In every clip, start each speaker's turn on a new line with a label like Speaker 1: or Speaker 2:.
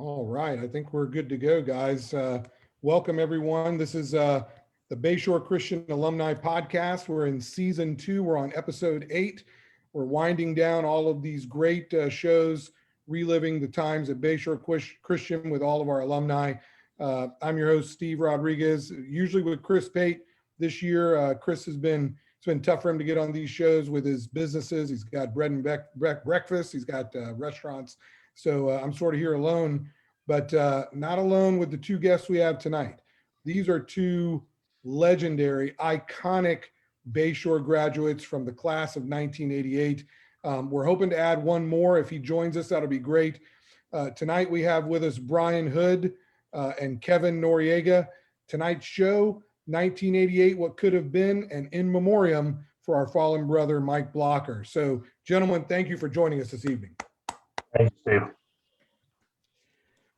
Speaker 1: All right, I think we're good to go, guys. Welcome, everyone. This is the Bayshore Christian Alumni Podcast. We're in season 2. We're on episode 8. We're winding down all of these great shows, reliving the times at Bayshore Christian with all of our alumni. I'm your host, Steve Rodriguez, usually with Chris Pate. This year, Chris it's been tough for him to get on these shows with his businesses. He's got bread and breakfast. He's got restaurants. So I'm sort of here alone, but not alone with the two guests we have tonight. These are two legendary, iconic Bayshore graduates from the class of 1988. We're hoping to add one more. If he joins us, that'll be great. Tonight we have with us Brian Hood and Kevin Noriega. Tonight's show, 1988, What Could Have Been, and In Memoriam for our fallen brother, Mike Blocher. So, gentlemen, thank you for joining us this evening.
Speaker 2: Thanks, Steve.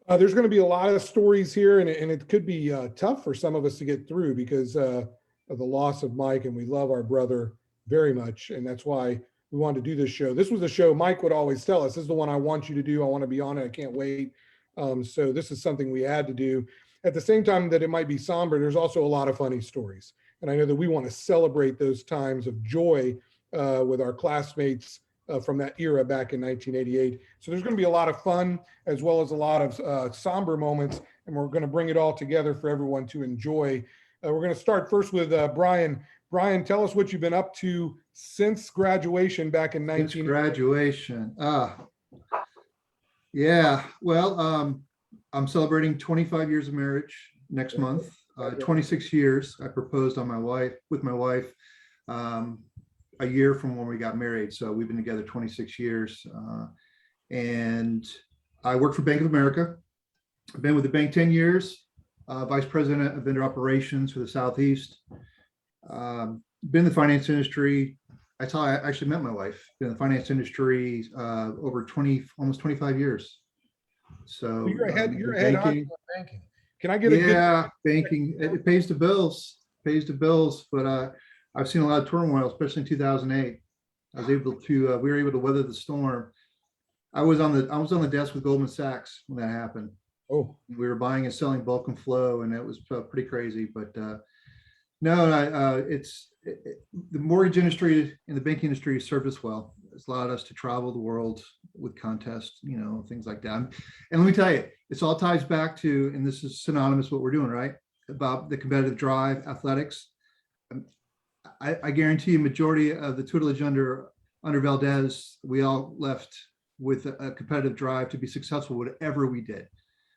Speaker 1: There's going to be a lot of stories here, and it could be tough for some of us to get through because of the loss of Mike, and we love our brother very much, and that's why we wanted to do this show. This was a show Mike would always tell us, this is the one I want you to do. I want to be on it. I can't wait. So this is something we had to do. At the same time that it might be somber, there's also a lot of funny stories. And I know that we want to celebrate those times of joy with our classmates from that era back in 1988. So there's going to be a lot of fun as well as a lot of somber moments, and we're going to bring it all together for everyone to enjoy. We're going to start first with Brian. Brian, tell us what you've been up to since graduation back in 1988.
Speaker 3: Since graduation. Yeah, well, I'm celebrating 25 years of marriage next month. 26 years. I proposed with my wife, a year from when we got married. So we've been together 26 years. And I work for Bank of America. I've been with the bank 10 years, vice president of vendor operations for the Southeast. Been in the finance industry. That's how I actually met my wife. Been in the finance industry over almost 25 years. So
Speaker 1: you're ahead on banking. Can I get
Speaker 3: banking? It pays the bills. But I've seen a lot of turmoil, especially in 2008. We were able to weather the storm. I was on the desk with Goldman Sachs when that happened.
Speaker 1: Oh,
Speaker 3: we were buying and selling bulk and flow, and it was pretty crazy. But the mortgage industry and the banking industry has served us well. It's allowed us to travel the world with contests, things like that. And let me tell you, this all ties back to, and this is synonymous with what we're doing, right? About the competitive drive, athletics. I guarantee you, majority of the tutelage under Valdez, we all left with a competitive drive to be successful, whatever we did,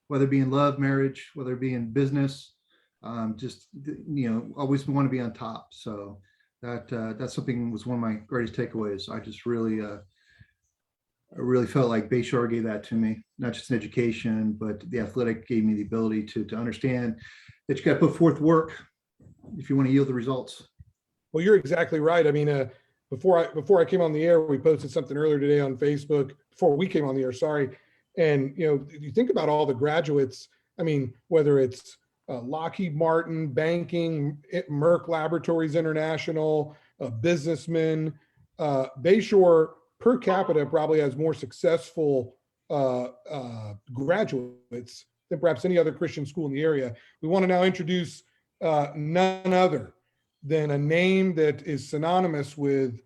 Speaker 3: whether it be in love, marriage, whether it be in business, always want to be on top. So that's something was one of my greatest takeaways. I just really, I really felt like Bayshore gave that to me, not just in education, but the athletic gave me the ability to understand that you got to put forth work if you want to yield the results.
Speaker 1: well, you're exactly right. I mean, before I came on the air, we posted something earlier today on Facebook. Before we came on the air, sorry. And you think about all the graduates. I mean, whether it's Lockheed Martin, banking, Merck Laboratories International, businessmen, Bayshore per capita probably has more successful graduates than perhaps any other Christian school in the area. We want to now introduce none other than a name that is synonymous with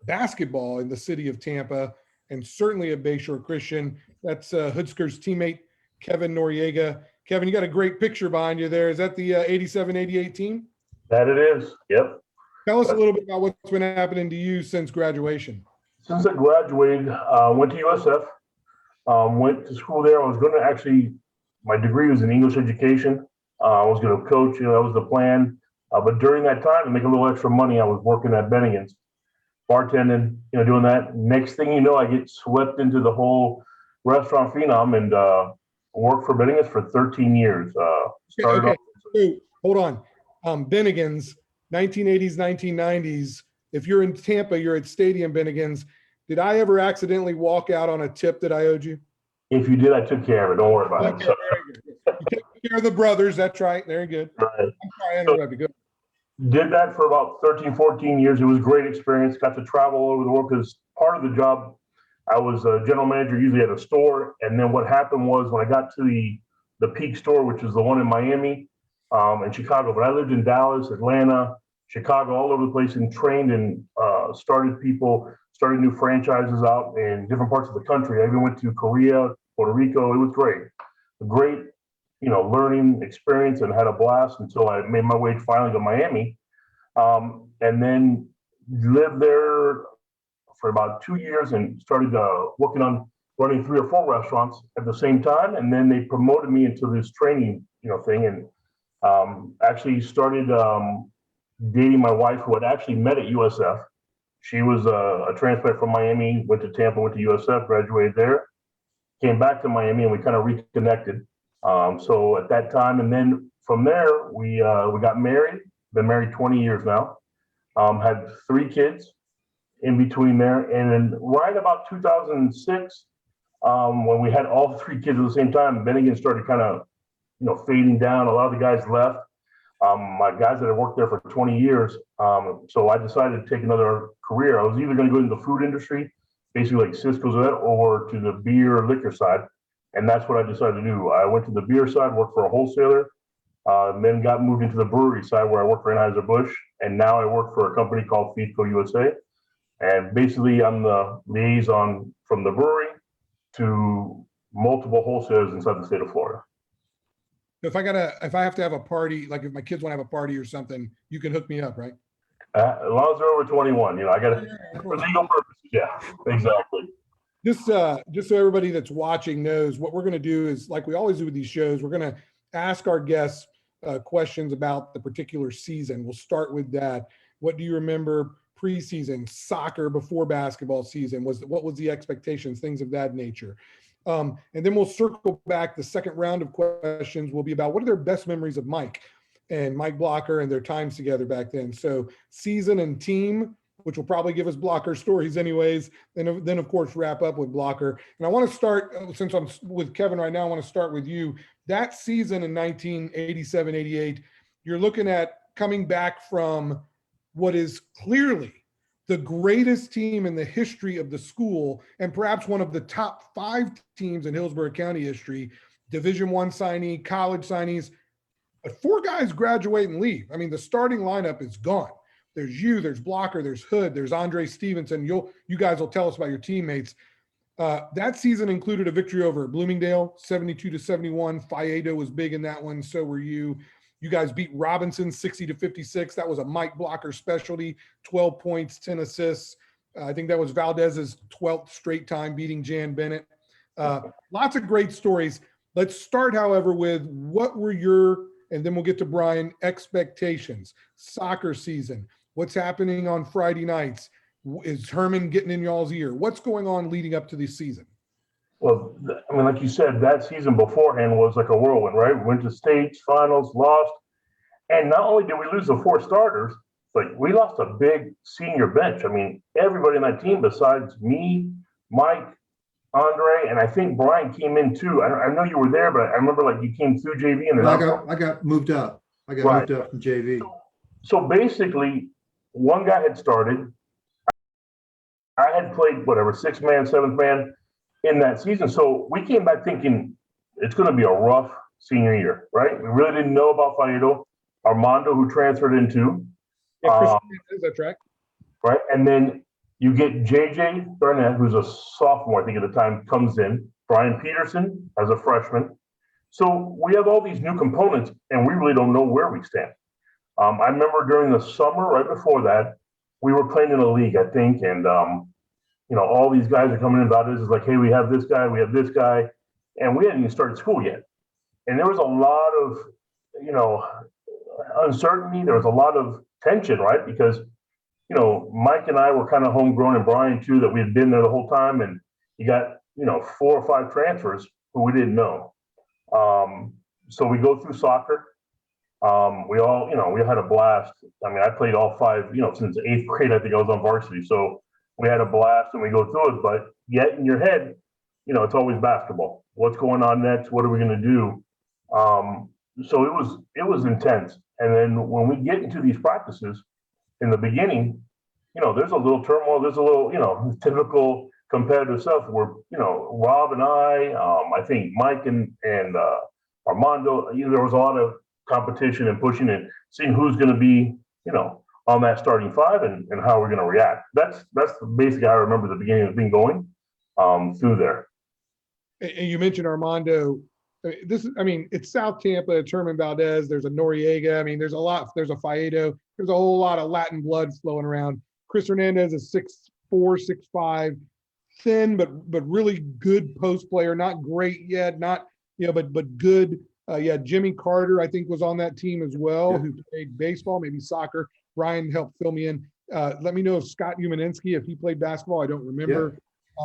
Speaker 1: basketball in the city of Tampa, and certainly at Bayshore Christian. That's Hoodskir's teammate, Kevin Noriega. Kevin, you got a great picture behind you there. Is that the 87-88 team?
Speaker 2: That it is, yep.
Speaker 1: Tell us a little bit about what's been happening to you since graduation.
Speaker 2: Since I graduated, went to USF, went to school there. I was going to actually, my degree was in English education. I was going to coach, that was the plan. But during that time, to make a little extra money, I was working at Bennigan's, bartending, doing that. Next thing you know, I get swept into the whole restaurant phenom and worked for Bennigan's for 13 years.
Speaker 1: Okay. So, hold on. Bennigan's, 1980s, 1990s. If you're in Tampa, you're at Stadium Bennigan's. Did I ever accidentally walk out on a tip that I owed you?
Speaker 2: If you did, I took care of it. Don't worry about it. So.
Speaker 1: Very good. You took care of the brothers. That's right. Very good.
Speaker 2: Right.
Speaker 1: I'm sorry I interrupted. Good.
Speaker 2: Did that for about 13, 14 years. It was a great experience. Got to travel all over the world because part of the job I was a general manager usually at a store. And then what happened was when I got to the Peak store, which is the one in Miami and Chicago, but I lived in Dallas, Atlanta, Chicago, all over the place, and trained and started new franchises out in different parts of the country. I even went to Korea, Puerto Rico. It was great. A great, learning experience, and had a blast until I made my way finally to Miami. And then lived there for about 2 years and started working on running 3 or 4 restaurants at the same time. And then they promoted me into this training, thing, and actually started dating my wife, who had actually met at USF. She was a transplant from Miami, went to Tampa, went to USF, graduated there, came back to Miami, and we kind of reconnected. So at that time, and then from there, we got married. Been married 20 years now. Had 3 kids in between there, and then right about 2006, when we had all 3 kids at the same time, Bennigan started kind of, fading down. A lot of the guys left. My guys that had worked there for 20 years. So I decided to take another career. I was either going to go into the food industry, basically like Cisco's, or to the beer liquor side. And that's what I decided to do. I went to the beer side, worked for a wholesaler, then got moved into the brewery side where I worked for Anheuser-Busch. And now I work for a company called Feedco USA. And basically I'm the liaison from the brewery to multiple wholesalers inside the state of Florida.
Speaker 1: If I have to have a party, like if my kids want to have a party or something, you can hook me up, right?
Speaker 2: As long as they're over 21, I got to, for legal purposes. Yeah, exactly.
Speaker 1: Just so everybody that's watching knows, what we're going to do is, like we always do with these shows, we're going to ask our guests questions about the particular season. We'll start with that. What do you remember preseason, soccer before basketball season? What was the expectations, things of that nature? And then we'll circle back. The second round of questions will be about what are their best memories of Mike and Mike Blocher and their times together back then. So season and team, which will probably give us Blocher stories anyways. And then of course, wrap up with Blocher. And I want to start, since I'm with Kevin right now, I want to start with you. That season in 1987-88, you're looking at coming back from what is clearly the greatest team in the history of the school, and perhaps one of the top 5 teams in Hillsborough County history, Division I signee, college signees. But 4 guys graduate and leave. I mean, the starting lineup is gone. There's you, there's Blocher, there's Hood, there's Andre Stevenson. You guys will tell us about your teammates. That season included a victory over Bloomingdale, 72-71. Faedo was big in that one. So were you. You guys beat Robinson 60-56. That was a Mike Blocher specialty, 12 points, 10 assists. I think that was Valdez's 12th straight time beating Jan Bennett. Lots of great stories. Let's start, however, with what were your, and then we'll get to Bryan, expectations. Soccer season. What's happening on Friday nights? Is Herman getting in y'all's ear? What's going on leading up to this season?
Speaker 2: Well, I mean, like you said, that season beforehand was like a whirlwind, right? We went to states, finals, lost. And not only did we lose the 4 starters, but we lost a big senior bench. I mean, everybody on that team besides me, Mike, Andre, and I think Bryan came in too. I know you were there, but I remember like you came through JV. And
Speaker 3: I got moved up. I got moved up from JV.
Speaker 2: So basically, one guy had started. I had played, 6th man, 7th man in that season. So we came back thinking it's going to be a rough senior year, right? We really didn't know about Faedo, Armando, who transferred into.
Speaker 1: That's right.
Speaker 2: Right. And then you get JJ Burnett, who's a sophomore, I think at the time, comes in. Bryan Peterson as a freshman. So we have all these new components, and we really don't know where we stand. I remember during the summer, right before that, we were playing in a league, I think, and all these guys are coming in about this. It's like, hey, we have this guy, and we hadn't even started school yet. And there was a lot of, uncertainty. There was a lot of tension, right? Because, Mike and I were kind of homegrown, and Bryan too, that we had been there the whole time. And you got, 4 or 5 transfers who we didn't know. So we go through soccer. We all, we had a blast. I mean, I played all 5, since 8th grade, I think I was on varsity. So we had a blast and we go through it, but yet in your head, it's always basketball. What's going on next? What are we going to do? So it was intense. And then when we get into these practices in the beginning, there's a little turmoil. There's a little, typical competitive stuff where, Rob and I think Mike and Armando, there was a lot of competition and pushing and seeing who's going to be, on that starting five and how we're going to react. That's basically how I remember the beginning of being going through there.
Speaker 1: And you mentioned Armando. It's South Tampa, it's Herman Valdez, there's a Noriega. There's a Faedo. There's a whole lot of Latin blood flowing around. Chris Hernandez is 6'4", 6'5", thin, but really good post player. Not great yet, but good. Jimmy Carter, I think, was on that team as well, who played baseball, maybe soccer. Brian helped fill me in. Let me know if Scott Humaninski, if he played basketball. I don't remember.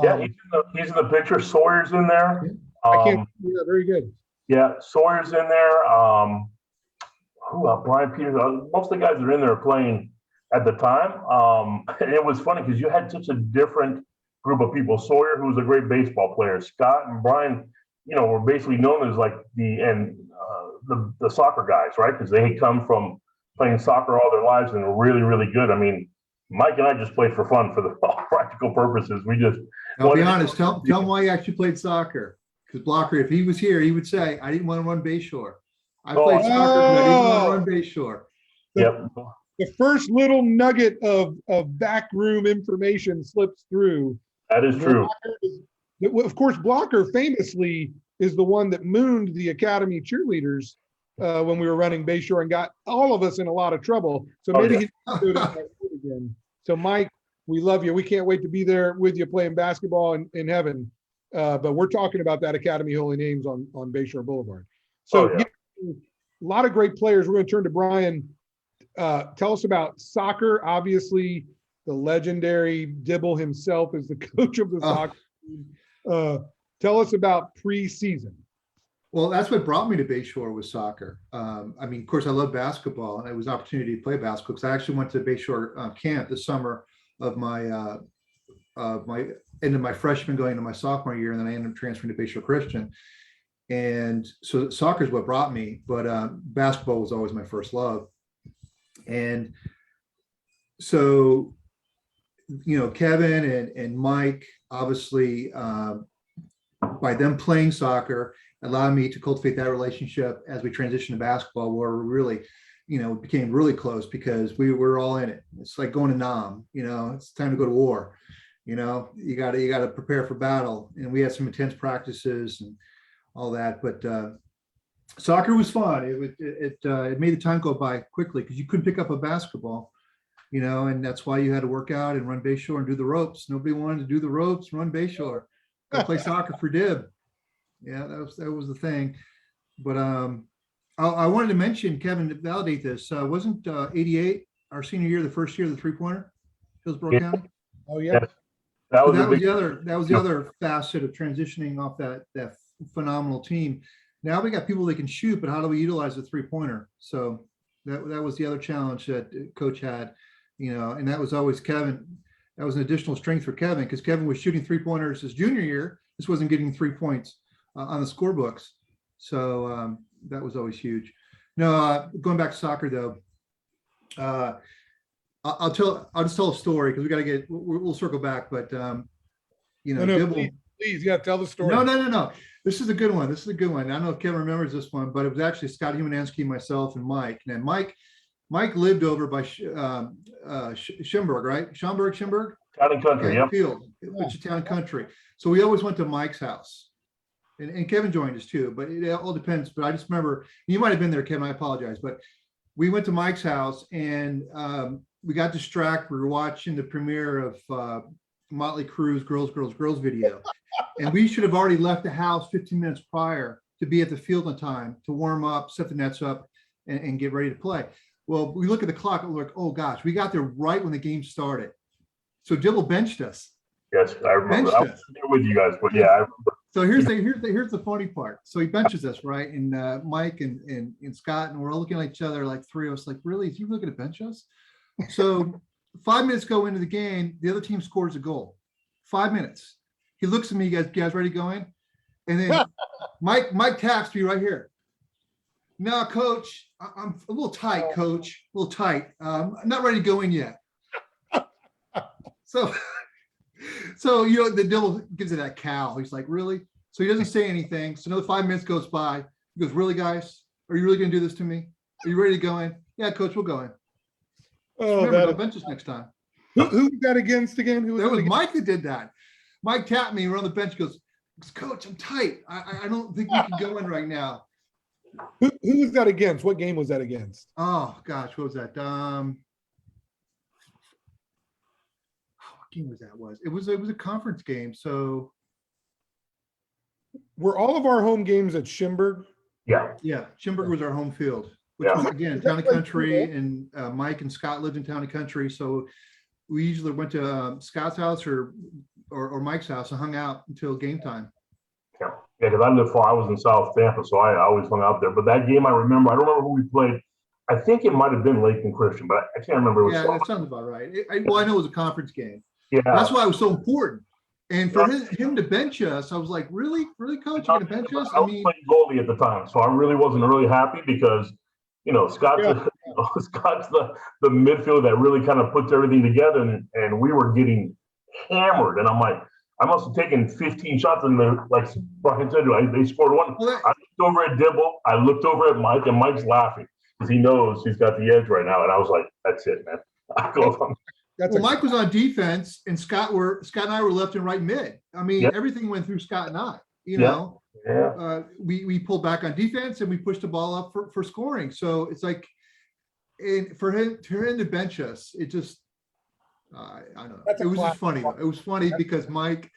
Speaker 2: He's in the picture. Sawyer's in there.
Speaker 1: I can't. Yeah, very good.
Speaker 2: Yeah, Sawyer's in there. Bryan Peters. Most of the guys that are in there are playing at the time. And it was funny because you had such a different group of people. Sawyer, who was a great baseball player. Scott and Brian, were basically known as like the soccer guys, right? Because they had come from playing soccer all their lives and were really, really good. Mike and I just played for fun for the all practical purposes. We just.
Speaker 3: I'll be honest. Tell him why you actually played soccer. Because Blocher, if he was here, he would say, "I didn't want to run Bayshore. I played soccer, but I didn't want to run Bayshore."
Speaker 2: Yep.
Speaker 1: The first little nugget of backroom information slips through.
Speaker 2: That is true.
Speaker 1: Of course, Blocher famously is the one that mooned the Academy cheerleaders when we were running Bayshore and got all of us in a lot of trouble. So maybe he can do that again. So Mike, we love you. We can't wait to be there with you playing basketball in heaven. But we're talking about that Academy Holy Names on Bayshore Boulevard. So a lot of great players. We're going to turn to Brian. Tell us about soccer. Obviously, the legendary Dibble himself is the coach of the soccer team. Tell us about preseason.
Speaker 3: Well, that's what brought me to Bayshore was soccer. Of course, I love basketball, and it was an opportunity to play basketball because I actually went to Bayshore camp this summer of my end of my freshman going into my sophomore year, and then I ended up transferring to Bayshore Christian. And so soccer is what brought me, but basketball was always my first love. And so, Kevin and Mike, obviously, by them playing soccer, allowed me to cultivate that relationship as we transitioned to basketball, where we really, became really close because we were all in it. It's like going to Nam, it's time to go to war. You got to prepare for battle. And we had some intense practices and all that, but soccer was fun. It made the time go by quickly because you couldn't pick up a basketball, and that's why you had to work out and run Bayshore and do the ropes. Nobody wanted to do the ropes, run Bayshore, go play soccer for Dib. Yeah, that was the thing. But I wanted to mention, Kevin, to validate this. Wasn't 88 our senior year, the first year of the three-pointer, Hillsborough County?
Speaker 1: Oh yeah.
Speaker 2: Yes. That was
Speaker 3: the other facet of transitioning off that phenomenal team. Now we got people that can shoot, but how do we utilize the three-pointer? So that was the other challenge that coach had, and that was always Kevin. That was an additional strength for Kevin because Kevin was shooting three-pointers his junior year. This wasn't getting 3 points on the scorebooks. So that was always huge. No, going back to soccer though, I'll just tell a story because we got to we'll circle back, but Dibble,
Speaker 1: please, tell the story.
Speaker 3: No. This is a good one. I don't know if Kevin remembers this one, but it was actually Scott Humaninski, myself, and Mike. And Mike lived over by Schimberg, right? Schimberg?
Speaker 2: Town and Country, yep.
Speaker 3: Field, which is Town and Country. So we always went to Mike's house. And Kevin joined us too, but it all depends. But I just remember, you might have been there, Kevin, I apologize. But we went to Mike's house and we got distracted. We were watching the premiere of Motley Crue's Girls video. And we should have already left the house 15 minutes prior to be at the field on time to warm up, set the nets up, and get ready to play. Well, we look at the clock and we're like, oh gosh, we got there right when the game started. So Dibble benched us.
Speaker 2: Yes, I remember. I was there with you guys, but yeah, I remember.
Speaker 3: So here's the funny part. So he benches us, right? And Mike and Scott, and we're all looking at each other like three of us, like, really? Is he really going to bench us? So 5 minutes go into the game, the other team scores a goal. 5 minutes. He looks at me, you guys ready to go in? And then Mike taps me right here. No, coach, I'm a little tight, coach. A little tight. I'm not ready to go in yet. So So, the devil gives it that cow. He's like, really? So he doesn't say anything. So another 5 minutes goes by. He goes, really, guys? Are you really going to do this to me? Are you ready to go in? Yeah, coach, we'll go in.
Speaker 1: Oh,
Speaker 3: Remember, don't bench us next time.
Speaker 1: who was that against again? Who was
Speaker 3: That was
Speaker 1: against?
Speaker 3: Mike that did that. Mike tapped me. We're on the bench. He goes, coach, I'm tight. I don't think we can go in right now.
Speaker 1: Who was that against? What game was that against?
Speaker 3: Oh, gosh, what was that? What game was that? It was a conference game. So
Speaker 1: Were all of our home games at Schimberg?
Speaker 2: Yeah.
Speaker 3: yeah, Schimberg was our home field, which
Speaker 2: Yeah.
Speaker 3: was again Town and Country, and Mike and Scott lived in Town and Country, so we usually went to Scott's house or Mike's house and hung out until game time.
Speaker 2: Yeah, because I lived far. I was in South Tampa, so I always hung out there. But that game I remember, I don't remember who we played. I think it might have been Lakeland Christian, but I can't remember.
Speaker 3: Yeah, that sounds about right. I know it was a conference game.
Speaker 2: Yeah.
Speaker 3: That's why it was so important. And for him to bench us, I was like, really, coach, you're gonna bench us?
Speaker 2: I was playing goalie at the time, so I really wasn't really happy because, Scott's Scott's the midfielder that really kind of puts everything together, and we were getting hammered. And I'm like, I must have taken 15 shots, and like Bryan said, they scored one.
Speaker 3: Well,
Speaker 2: I looked over at Dibble, I looked over at Mike, and Mike's laughing because he knows he's got the edge right now. And I was like, that's it, man.
Speaker 3: Mike was on defense, and Scott and I were left and right mid. I mean, everything went through Scott and I. You know, we pulled back on defense and we pushed the ball up for scoring. So it's like, and for him to bench us, it just, I don't know. It was just funny. It was funny because Mike,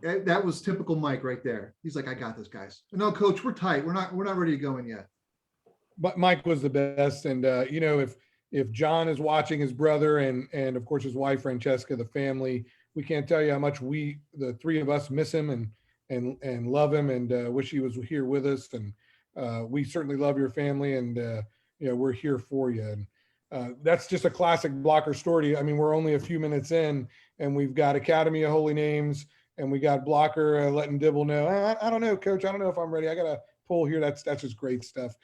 Speaker 3: that was typical Mike right there. He's like, I got this, guys. No, coach, we're tight. We're not ready to go in yet.
Speaker 1: But Mike was the best, and if John is watching, his brother and of course his wife Francesca, the family, we can't tell you how much the three of us, miss him and love him and wish he was here with us. And we certainly love your family, and we're here for you. And that's just a classic Blocher story. I mean, we're only a few minutes in, and we've got Academy of Holy Names, and we got Blocher letting Dibble know, I don't know, coach, I don't know if I'm ready. I got to pull here. That's just great stuff.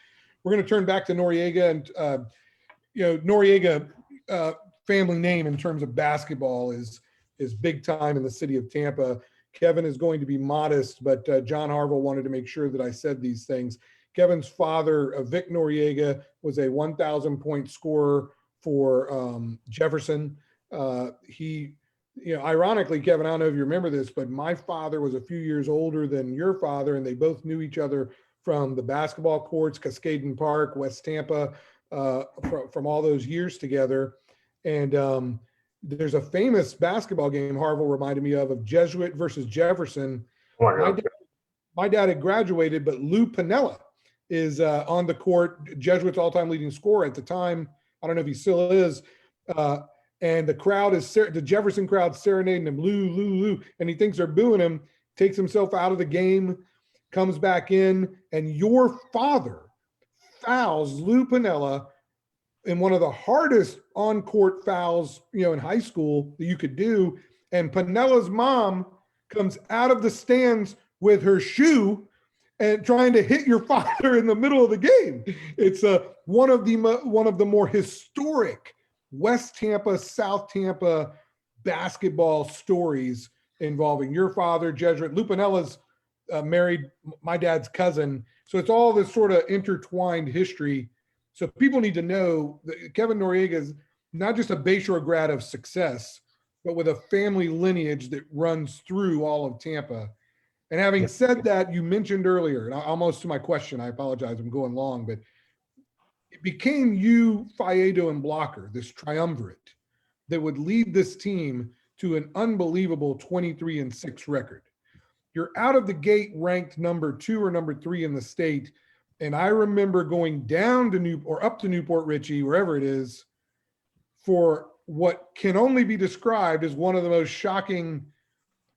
Speaker 1: We're going to turn back to Noriega, and Noriega family name in terms of basketball is big time in the city of Tampa. Kevin is going to be modest, but John Harville wanted to make sure that I said these things. Kevin's father, Vic Noriega, was a 1,000 point scorer for Jefferson. Ironically, Kevin, I don't know if you remember this, but my father was a few years older than your father, and they both knew each other from the basketball courts, Cascaden Park, West Tampa, from all those years together. And there's a famous basketball game Harville reminded me of Jesuit versus Jefferson. My dad had graduated, but Lou Piniella is on the court, Jesuit's all-time leading scorer at the time. I don't know if he still is. And the crowd the Jefferson crowd serenading him, Lou, Lou, Lou, and he thinks they're booing him, takes himself out of the game, comes back in, and your father fouls Lou Piniella in one of the hardest on-court fouls, in high school that you could do. And Pinella's mom comes out of the stands with her shoe and trying to hit your father in the middle of the game. It's one of the more historic West Tampa, South Tampa basketball stories involving your father, Jesuit. Lou Pinella's married my dad's cousin. So it's all this sort of intertwined history. So people need to know that Kevin Noriega is not just a Bayshore grad of success, but with a family lineage that runs through all of Tampa. And having said that, you mentioned earlier, and almost to my question, I apologize, I'm going long, but it became you, Faedo, and Blocher, this triumvirate that would lead this team to an unbelievable 23-6 record. You're out of the gate ranked number 2 or number 3 in the state. And I remember going down to up to Newport Richey, wherever it is, for what can only be described as one of the most shocking.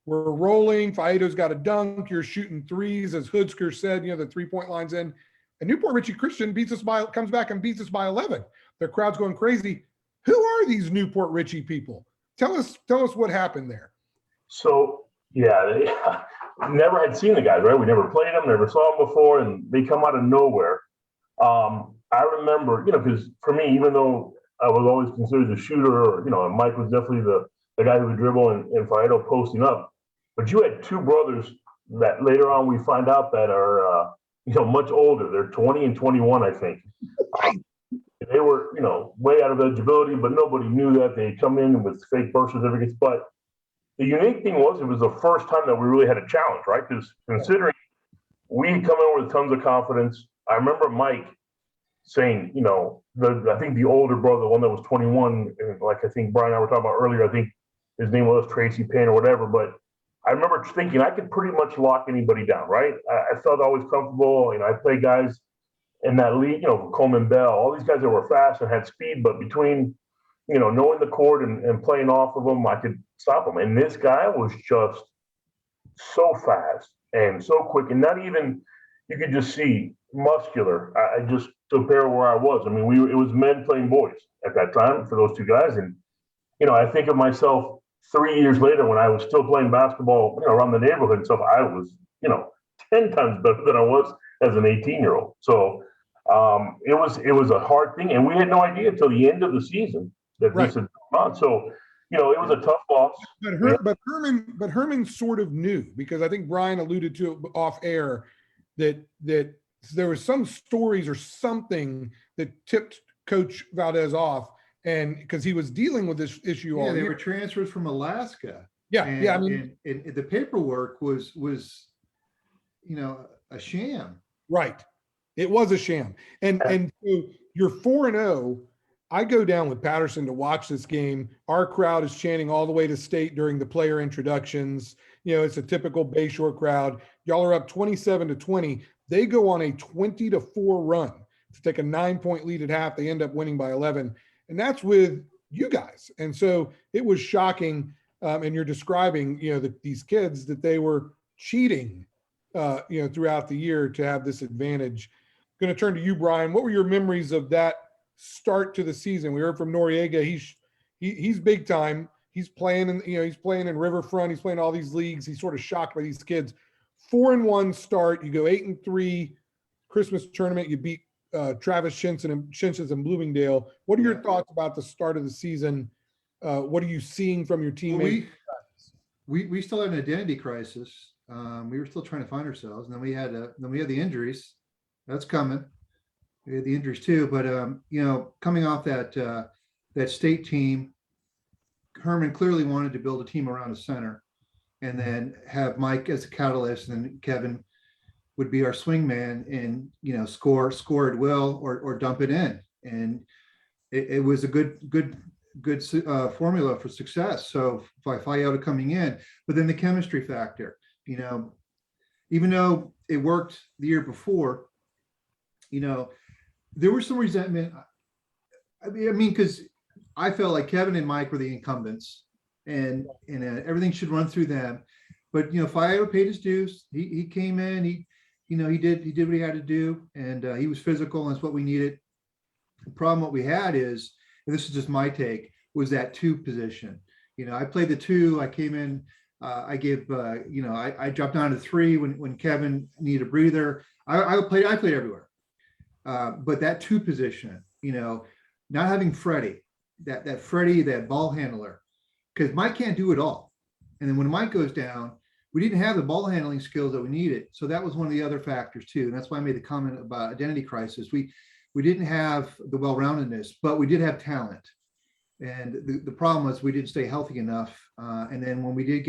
Speaker 1: We're rolling, Faedo's got a dunk, you're shooting threes, as Hoodsker said, the 3-point line's in. And Newport Richey Christian comes back and beats us by 11. Their crowd's going crazy. Who are these Newport Richey people? Tell us what happened there.
Speaker 2: So, never had seen the guys, right? We never played them, never saw them before, and they come out of nowhere. I remember, because for me, even though I was always considered the shooter, or, and Mike was definitely the the guy who would dribble and Faedo posting up. But you had two brothers that later on we find out that are, much older. They're 20 and 21, I think. They were, way out of eligibility, but nobody knew that. They come in with fake birth certificates. But the unique thing was, it was the first time that we really had a challenge, right? Because considering we come in with tons of confidence, I remember Mike saying, I think the older brother, the one that was 21, like I think Brian and I were talking about earlier, I think his name was Tracy Payne or whatever, but I remember thinking I could pretty much lock anybody down, right? I felt always comfortable. I played guys in that league, Coleman Bell, all these guys that were fast and had speed, but between, knowing the court and playing off of them, I could stop them. And this guy was just so fast and so quick, and not even, you could just see muscular. I just compare where I was. I mean, it was men playing boys at that time for those two guys. And, I think of myself 3 years later when I was still playing basketball, around the neighborhood and stuff, I was, 10 times better than I was as an 18-year-old. So it was a hard thing. And we had no idea until the end of the season that this had gone on. So, it was a tough loss.
Speaker 1: But Herman sort of knew, because I think Brian alluded to it off air that there was some stories or something that tipped Coach Valdez off, and because he was dealing with this issue all year.
Speaker 3: They were transfers from Alaska.
Speaker 1: Yeah,
Speaker 3: and,
Speaker 1: I mean,
Speaker 3: and the paperwork was a sham.
Speaker 1: Right, it was a sham, and so you're 4-0. I go down with Patterson to watch this game. Our crowd is chanting all the way to state during the player introductions. It's a typical Bayshore crowd. Y'all are up 27-20. They go on a 20-4 run to take a 9-point lead at half. They end up winning by 11. And that's with you guys. And so it was shocking. And you're describing, these kids, that they were cheating, throughout the year to have this advantage. Going to turn to you, Brian. What were your memories of that start to the season? We heard from Noriega. He's big time. He's playing in Riverfront. He's playing all these leagues. He's sort of shocked by these kids. 4-1 start. You go 8-3 Christmas tournament. You beat Travis Shinshins and Bloomingdale. What are your thoughts about the start of the season? What are you seeing from your teammates?
Speaker 3: We still had an identity crisis. We were still trying to find ourselves, and then we had the injuries. That's coming. We had the injuries too, but coming off that state team, Herman clearly wanted to build a team around a center, and then have Mike as a catalyst, and then Kevin would be our swing man and score at will or dump it in. And it was a good formula for success. So by Faedo coming in, but then the chemistry factor, even though it worked the year before, there was some resentment. I mean, because I felt like Kevin and Mike were the incumbents, and everything should run through them. But Faedo paid his dues. He came in. He did what he had to do, and he was physical, and that's what we needed. The problem what we had is, and this is just my take, was that 2 position. I played the 2. I came in. I dropped down to 3 when Kevin needed a breather. I played everywhere. But that 2 position, not having Freddie, that Freddie, that ball handler, because Mike can't do it all. And then when Mike goes down, we didn't have the ball handling skills that we needed. So that was one of the other factors too. And that's why I made the comment about identity crisis. We didn't have the well-roundedness, but we did have talent. And the problem was we didn't stay healthy enough. And then when we did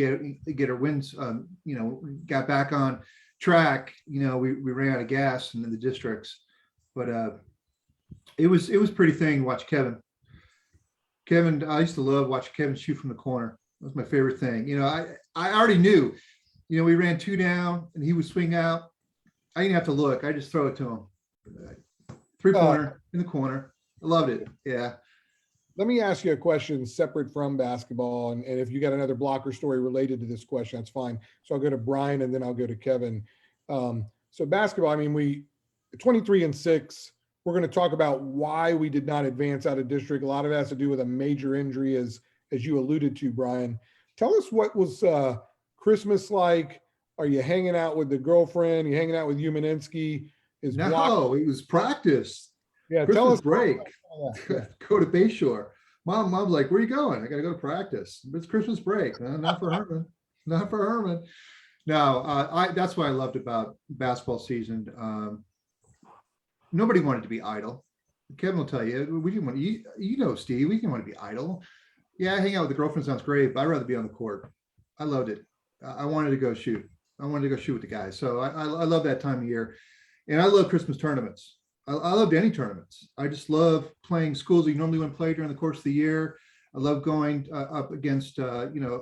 Speaker 3: get our wins, got back on track, we ran out of gas in the districts. But it was pretty thing to watch Kevin. I used to love watching Kevin shoot from the corner. That was my favorite thing. I already knew, we ran 2 down and he would swing out. I didn't have to look. I just throw it to him. 3-pointer in the corner. I loved it. Yeah.
Speaker 1: Let me ask you a question separate from basketball. And if you got another Blocker story related to this question, that's fine. So I'll go to Brian and then I'll go to Kevin. So basketball, I mean, we 23-6. We're going to talk about why we did not advance out of district. A lot of it has to do with a major injury, as you alluded to, Brian. Tell us, what was Christmas like? Are you hanging out with the girlfriend? Are you hanging out with Umaninsky?
Speaker 3: It was practice.
Speaker 1: Yeah,
Speaker 3: Christmas
Speaker 1: tell us.
Speaker 3: break. Go to Bayshore. Mom's like, where are you going? I got to go to practice. It's Christmas break. Not for Herman. Not for Herman. No, that's what I loved about basketball season. Nobody wanted to be idle. Kevin will tell you, we didn't want Steve, we didn't want to be idle. Yeah, hang out with the girlfriend sounds great, but I'd rather be on the court. I loved it. I wanted to go shoot. I wanted to go shoot with the guys. So I love that time of year. And I love Christmas tournaments. I loved any tournaments. I just love playing schools that you normally wouldn't play during the course of the year. I love going up against,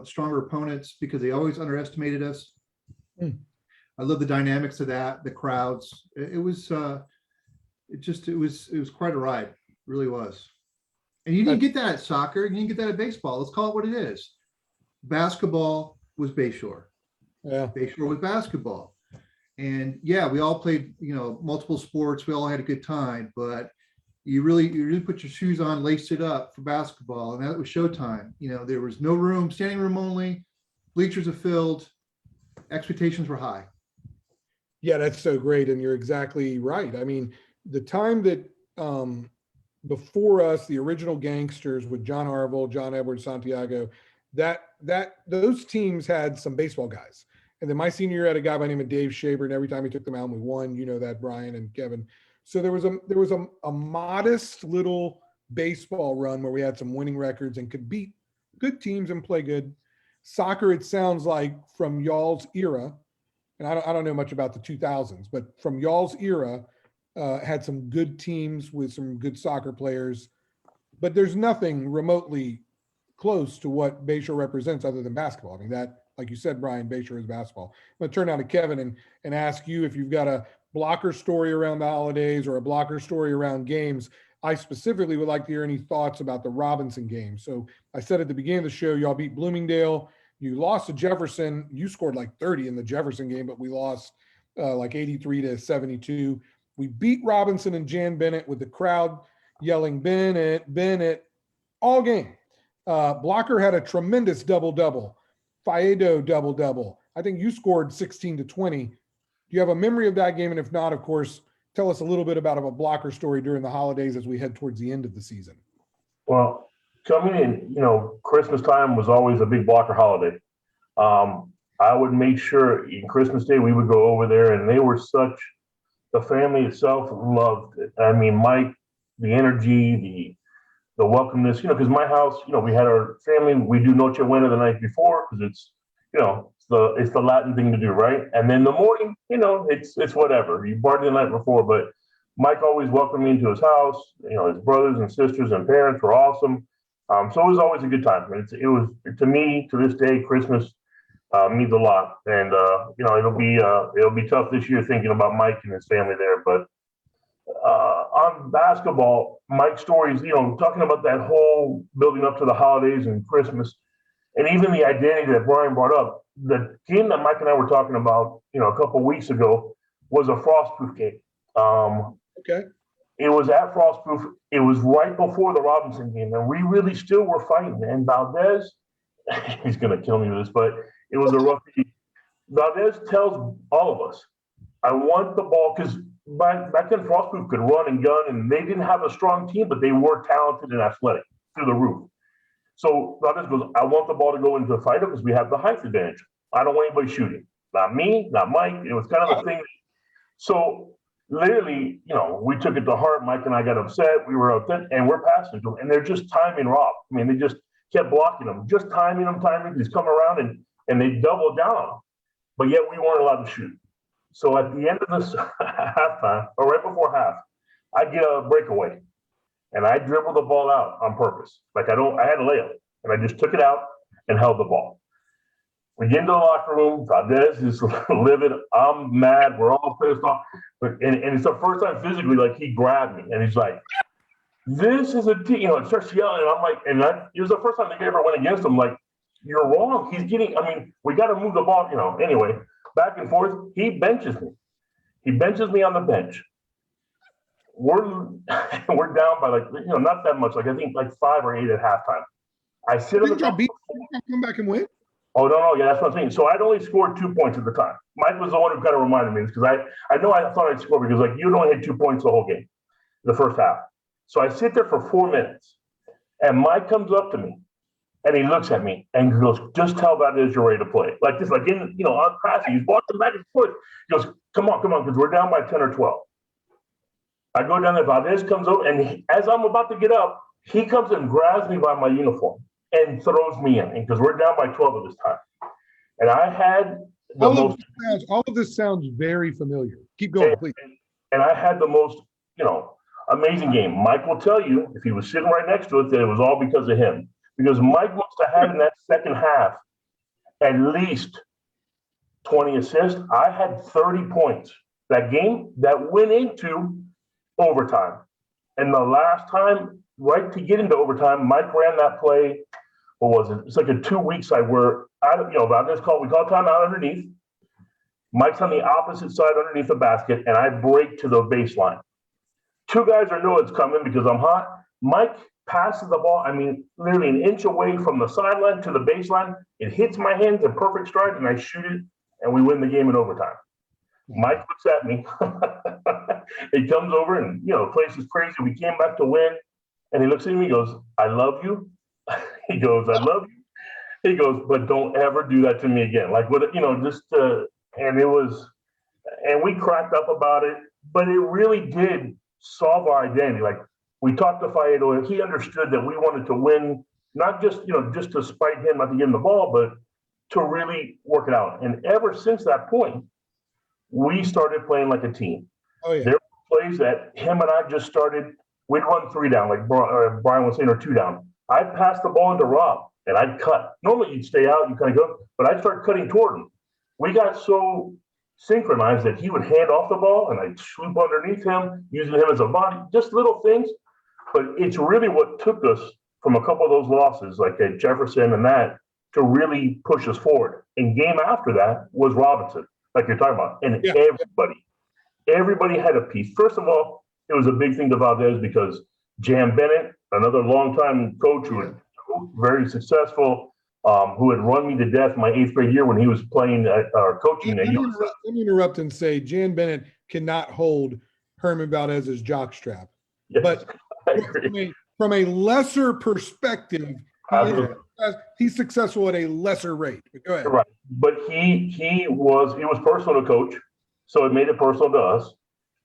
Speaker 3: stronger opponents because they always underestimated us. I love the dynamics of that, the crowds. It was quite a ride. It really was. And you didn't get that at soccer. You didn't get that at baseball. Let's call it what it is. Basketball was Bayshore.
Speaker 1: Yeah.
Speaker 3: Bayshore was basketball. And yeah, we all played, multiple sports. We all had a good time, but you really put your shoes on, laced it up for basketball. And that was showtime. There was no room, standing room only, bleachers are filled, expectations were high.
Speaker 1: Yeah, that's so great. And you're exactly right. I mean, the time that before us, the original gangsters with John Harville, John Edwards, Santiago, those teams had some baseball guys. And then my senior year had a guy by the name of Dave Shaber, and every time he took the mound, we won. You know that, Brian and Kevin. So there was a modest little baseball run where we had some winning records and could beat good teams and play good. Soccer, it sounds like from y'all's era, and I don't know much about the 2000s, but from y'all's era, had some good teams with some good soccer players, but there's nothing remotely close to what Bayshore represents other than basketball. I mean, that, like you said, Brian, Bayshore is basketball. I'm going to turn now to Kevin and ask you if you've got a Blocher story around the holidays or a Blocher story around games. I specifically would like to hear any thoughts about the Robinson game. So I said at the beginning of the show, y'all beat Bloomingdale. You lost to Jefferson. You scored like 30 in the Jefferson game, but we lost like 83-72. We beat Robinson and Jan Bennett with the crowd yelling, Bennett, Bennett, all game. Blocher had a tremendous double-double. Faedo double-double. I think you scored 16-20. Do you have a memory of that game? And if not, of course, tell us a little bit about a Blocher story during the holidays as we head towards the end of the season.
Speaker 2: Well, coming in, Christmas time was always a big Blocher holiday. I would make sure in Christmas Day we would go over there, and they were the family itself loved it. I mean, Mike, the energy, the welcomeness, because my house, we had our family, we do Noche Buena the night before because it's the Latin thing to do, right? And then the morning, it's whatever. You party the night before, but Mike always welcomed me into his house. His brothers and sisters and parents were awesome. So it was always a good time. It was, to me, to this day, Christmas means a lot. And, it'll be tough this year thinking about Mike and his family there. But on basketball, Mike's stories, talking about that whole building up to the holidays and Christmas, and even the identity that Brian brought up, the game that Mike and I were talking about, a couple of weeks ago was a frostproof game.
Speaker 1: Okay.
Speaker 2: It was at frostproof. It was right before the Robinson game, and we really still were fighting. And Valdez, he's going to kill me with this, but it was a rough game. Valdez tells all of us, I want the ball, because back then frostproof could run and gun, and they didn't have a strong team, but they were talented and athletic through the roof. So Valdez goes, I want the ball to go into the fight because we have the height advantage. I don't want anybody shooting. Not me, not Mike. It was kind of a thing. So literally, we took it to heart. Mike and I got upset. We were upset, and we're passing to them, and they're just timing Rob. I mean, they just kept blocking him, just timing him. He's coming around, and they doubled down on him. But yet we weren't allowed to shoot. So at the end of this halftime, or right before half, I get a breakaway, and I dribbled the ball out on purpose. Like I had a layup, and I just took it out and held the ball. We get into the locker room. Valdez is livid. I'm mad. We're all pissed off. And it's the first time physically, like he grabbed me, and he's like, "This is a team." And starts yelling, and I'm like, it was the first time they ever went against him. Like, you're wrong. We got to move the ball. Anyway, back and forth. He benches me. He benches me on the bench. We're down by not that much. Like I think like 5 or 8 at halftime. I sit on the bench.
Speaker 1: Come back and win.
Speaker 2: Oh, no, yeah, that's what I'm saying. So I'd only scored 2 points at the time. Mike was the one who kind of reminded me because I thought I'd score because you'd only had 2 points the whole game, the first half. So I sit there for 4 minutes, And Mike comes up to me and he looks at me and he goes, just tell Valdez you're ready to play. Like this, like in, on passing, he's walking back and forth. He goes, come on, because we're down by 10 or 12. I go down there, Valdez comes over, and as I'm about to get up, he comes and grabs me by my uniform and throws me in, because we're down by 12 at this time. And I had
Speaker 1: all of this sounds very familiar. Keep going, please.
Speaker 2: And I had the most, amazing game. Mike will tell you, if he was sitting right next to it, that it was all because of him. Because Mike must have had in that second half at least 20 assists. I had 30 points that game that went into overtime. And the last time, right to get into overtime, Mike ran that play. What was it? It's like a 2-week side where Valdez we call timeout underneath. Mike's on the opposite side underneath the basket, and I break to the baseline. 2 guys know it's coming because I'm hot. Mike passes the ball, literally an inch away from the sideline to the baseline. It hits my hands in perfect stride, and I shoot it, and we win the game in overtime. Mike looks at me. He comes over and, the place is crazy. We came back to win. And he looks at me, he goes, I love you. He goes, I love you. He goes, but don't ever do that to me again. Like, and it was, and we cracked up about it, but it really did solve our identity. Like, we talked to Faedo, and he understood that we wanted to win, not just, just to spite him not to give him the ball, but to really work it out. And ever since that point, we started playing like a team.
Speaker 1: Oh, yeah.
Speaker 2: There were plays that him and I just started. We'd run 3 down, like Bryan was saying, or 2 down. I'd pass the ball into Rob, and I'd cut. Normally, you'd stay out, you kind of go, but I'd start cutting toward him. We got so synchronized that he would hand off the ball, and I'd swoop underneath him, using him as a body, just little things. But it's really what took us from a couple of those losses, like at Jefferson and that, to really push us forward. And game after that was Robinson, like you're talking about. And everybody had a piece. First of all, it was a big thing to Valdez because Jan Bennett, another longtime coach who was very successful, who had run me to death my 8th grade year when he was playing or coaching.
Speaker 1: Let me interrupt and say Jan Bennett cannot hold Herman Valdez's jockstrap. Yes, but from a lesser perspective, he's successful at a lesser rate. But go ahead.
Speaker 2: Right, but he was personal to coach, so it made it personal to us.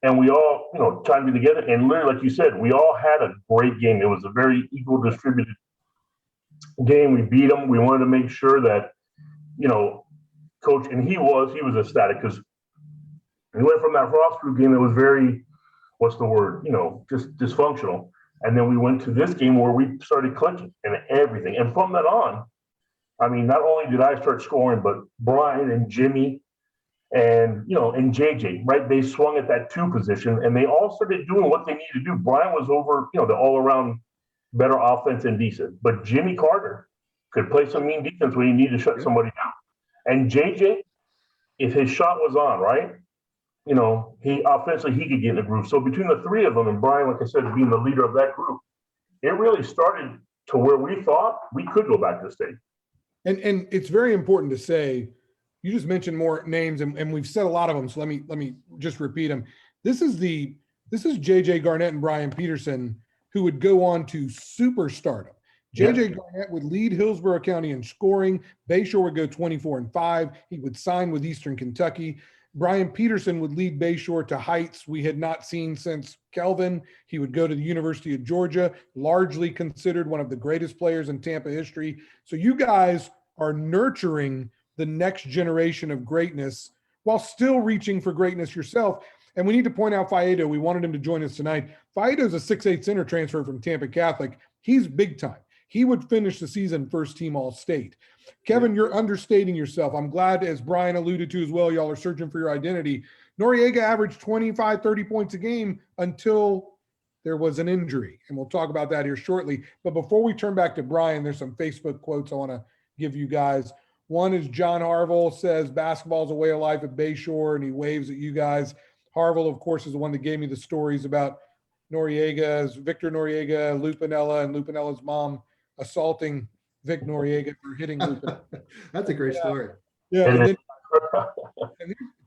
Speaker 2: And we all, chimed in together. And literally, like you said, we all had a great game. It was a very equal distributed game. We beat them. We wanted to make sure that, coach, and he was ecstatic because we went from that Frost Group game that was very, just dysfunctional. And then we went to this game where we started clicking and everything. And from that on, not only did I start scoring, but Bryan and Jimmy, and and JJ, right? They swung at that 2 position, and they all started doing what they needed to do. Bryan was over, the all-around better offense and decent, but Jimmy Carter could play some mean defense when he needed to shut somebody down. And JJ, if his shot was on, right, he offensively he could get in the groove. So between the 3 of them and Bryan, like I said, being the leader of that group, it really started to where we thought we could go back to the state.
Speaker 1: And it's very important to say. You just mentioned more names, and we've said a lot of them. So let me just repeat them. This is JJ Garnett and Bryan Peterson, who would go on to superstardom. JJ Garnett would lead Hillsborough County in scoring. Bayshore would go 24-5. He would sign with Eastern Kentucky. Bryan Peterson would lead Bayshore to heights we had not seen since Kelvin. He would go to the University of Georgia, largely considered one of the greatest players in Tampa history. So you guys are nurturing the next generation of greatness while still reaching for greatness yourself. And we need to point out Faedo. We wanted him to join us tonight. Faedo is a 6'8" center transfer from Tampa Catholic. He's big time. He would finish the season first team All-State. Kevin, you're understating yourself. I'm glad, as Bryan alluded to as well, y'all are searching for your identity. Noriega averaged 25, 30 points a game until there was an injury. And we'll talk about that here shortly. But before we turn back to Bryan, there's some Facebook quotes I want to give you guys. One is John Harville says basketball's a way of life at Bayshore, and he waves at you guys. Harville, of course, is the one that gave me the stories about Victor Noriega, Lupinella, and Lupinella's mom assaulting Vic Noriega for hitting Lupinella.
Speaker 3: That's a great story.
Speaker 1: Yeah. And then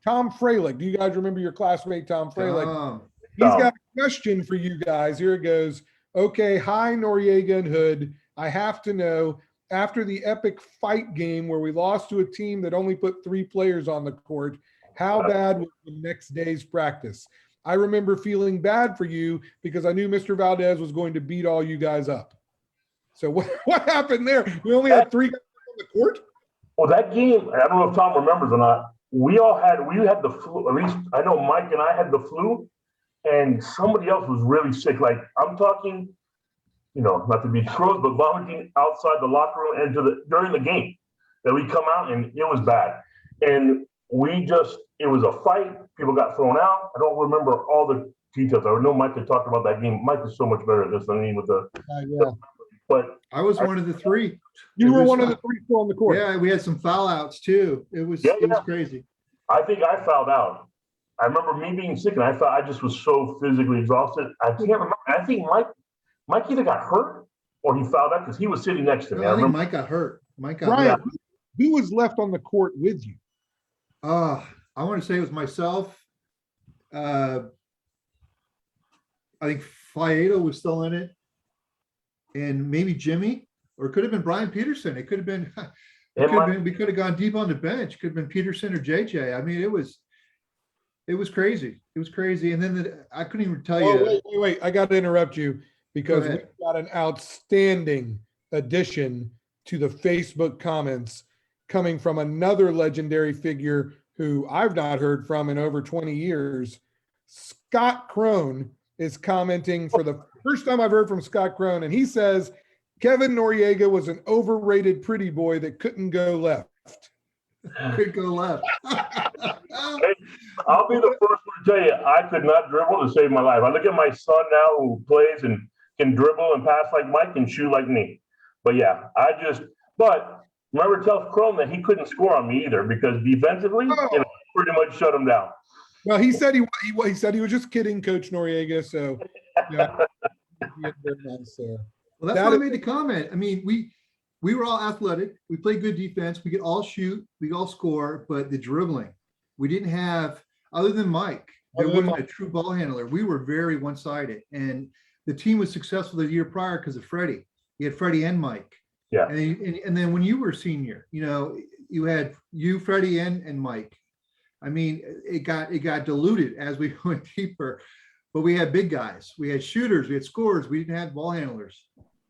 Speaker 1: Tom Freilich. Do you guys remember your classmate, Tom Freilich? He's got a question for you guys. Here it goes. Okay, hi, Noriega and Hood. I have to know, after the epic fight game where we lost to a team that only put 3 players on the court, how bad was the next day's practice? I remember feeling bad for you because I knew Mr. Valdez was going to beat all you guys up. So what happened there? We only had 3 guys on the court?
Speaker 2: Well, that game, I don't know if Tom remembers or not. We had the flu. At least I know Mike and I had the flu, and somebody else was really sick. Like I'm talking, not to be gross, but vomiting outside the locker room and during the game. That we come out and it was bad, and it was a fight. People got thrown out. I don't remember all the details. I know Mike had talked about that game. Mike is so much better at this than me with
Speaker 1: Yeah.
Speaker 2: But
Speaker 3: I was one of the 3.
Speaker 1: You were one of the 3 still on the court.
Speaker 3: Yeah, we had some foul outs too. It was crazy.
Speaker 2: I think I fouled out. I remember me being sick, and I thought I just was so physically exhausted. I can't remember. I think Mike either got hurt or he fouled out because he was sitting next to me.
Speaker 3: No, I think Mike got hurt.
Speaker 1: Brian, who was left on the court with you?
Speaker 3: I want to say it was myself. I think Faedo was still in it, and maybe Jimmy, or it could have been Bryan Peterson. It could have been. We could have gone deep on the bench. Could have been Peterson or JJ. I mean, it was crazy. It was crazy. And then I couldn't even tell you.
Speaker 1: Wait. I got to interrupt you because we've got an outstanding addition to the Facebook comments coming from another legendary figure who I've not heard from in over 20 years. Scott Crone is commenting for the first time I've heard from Scott Crone, and he says, Kevin Noriega was an overrated pretty boy that couldn't go left.
Speaker 3: Could go left.
Speaker 2: Hey, I'll be the first one to tell you, I could not dribble to save my life. I look at my son now who plays and can dribble and pass like Mike and shoot like me. But yeah, but remember tell Chrome that he couldn't score on me either because defensively, pretty much shut him down.
Speaker 1: Well, he said he said he was just kidding, Coach Noriega. So yeah, very nice there.
Speaker 3: Well, that's why I made the comment. I mean, we were all athletic. We played good defense. We could all shoot. We could all score. But the dribbling, we didn't have, other than Mike, there wasn't a true ball handler. We were very one-sided. And the team was successful the year prior because of Freddie. You had Freddie and Mike.
Speaker 2: Yeah.
Speaker 3: And then when you were senior, you had Freddie, and Mike. I mean, it got diluted as we went deeper. But we had big guys. We had shooters. We had scorers. We didn't have ball handlers.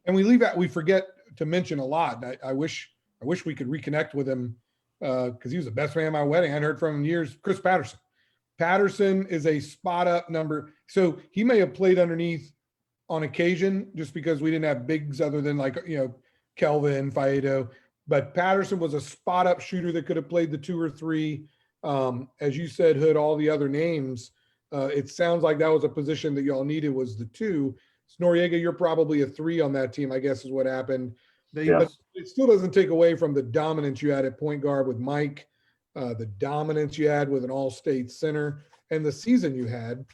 Speaker 1: And we forget to mention a lot. I wish we could reconnect with him because he was the best man at my wedding. I hadn't heard from him in years. Chris Patterson. Patterson is a spot up number. So he may have played underneath on occasion just because we didn't have bigs other than Kelvin, Faedo. But Patterson was a spot up shooter that could have played the 2 or 3. As you said, Hood, all the other names. It sounds like that was a position that y'all needed was the 2. Noriega, you're probably a 3 on that team, I guess is what happened. But it still doesn't take away from the dominance you had at point guard with Mike, the dominance you had with an all-state center, and the season you had.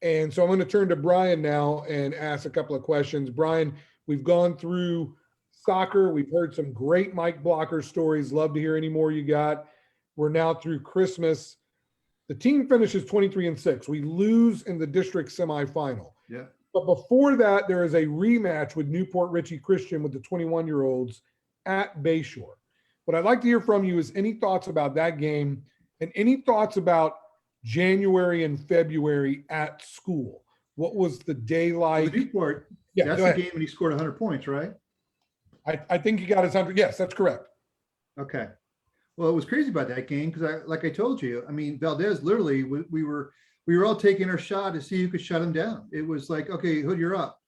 Speaker 1: And so I'm going to turn to Bryan now and ask a couple of questions. Bryan, we've gone through soccer. We've heard some great Mike Blocher stories. Love to hear any more you got. We're now through Christmas. The team finishes 23-6. We lose in the district semifinal.
Speaker 3: Yeah.
Speaker 1: But before that, there is a rematch with Newport Richie Christian with the 21-year-olds at Bayshore. What I'd like to hear from you is any thoughts about that game and any thoughts about January and February at school. What was the day like?
Speaker 3: Well, Newport, that's the game when he scored 100 points, right?
Speaker 1: I think he got his 100. Yes, that's correct.
Speaker 3: Okay. Well, it was crazy about that game because like I told you, I mean, Valdez literally, we were all taking our shot to see who could shut him down. It was like, okay, Hood, you're up.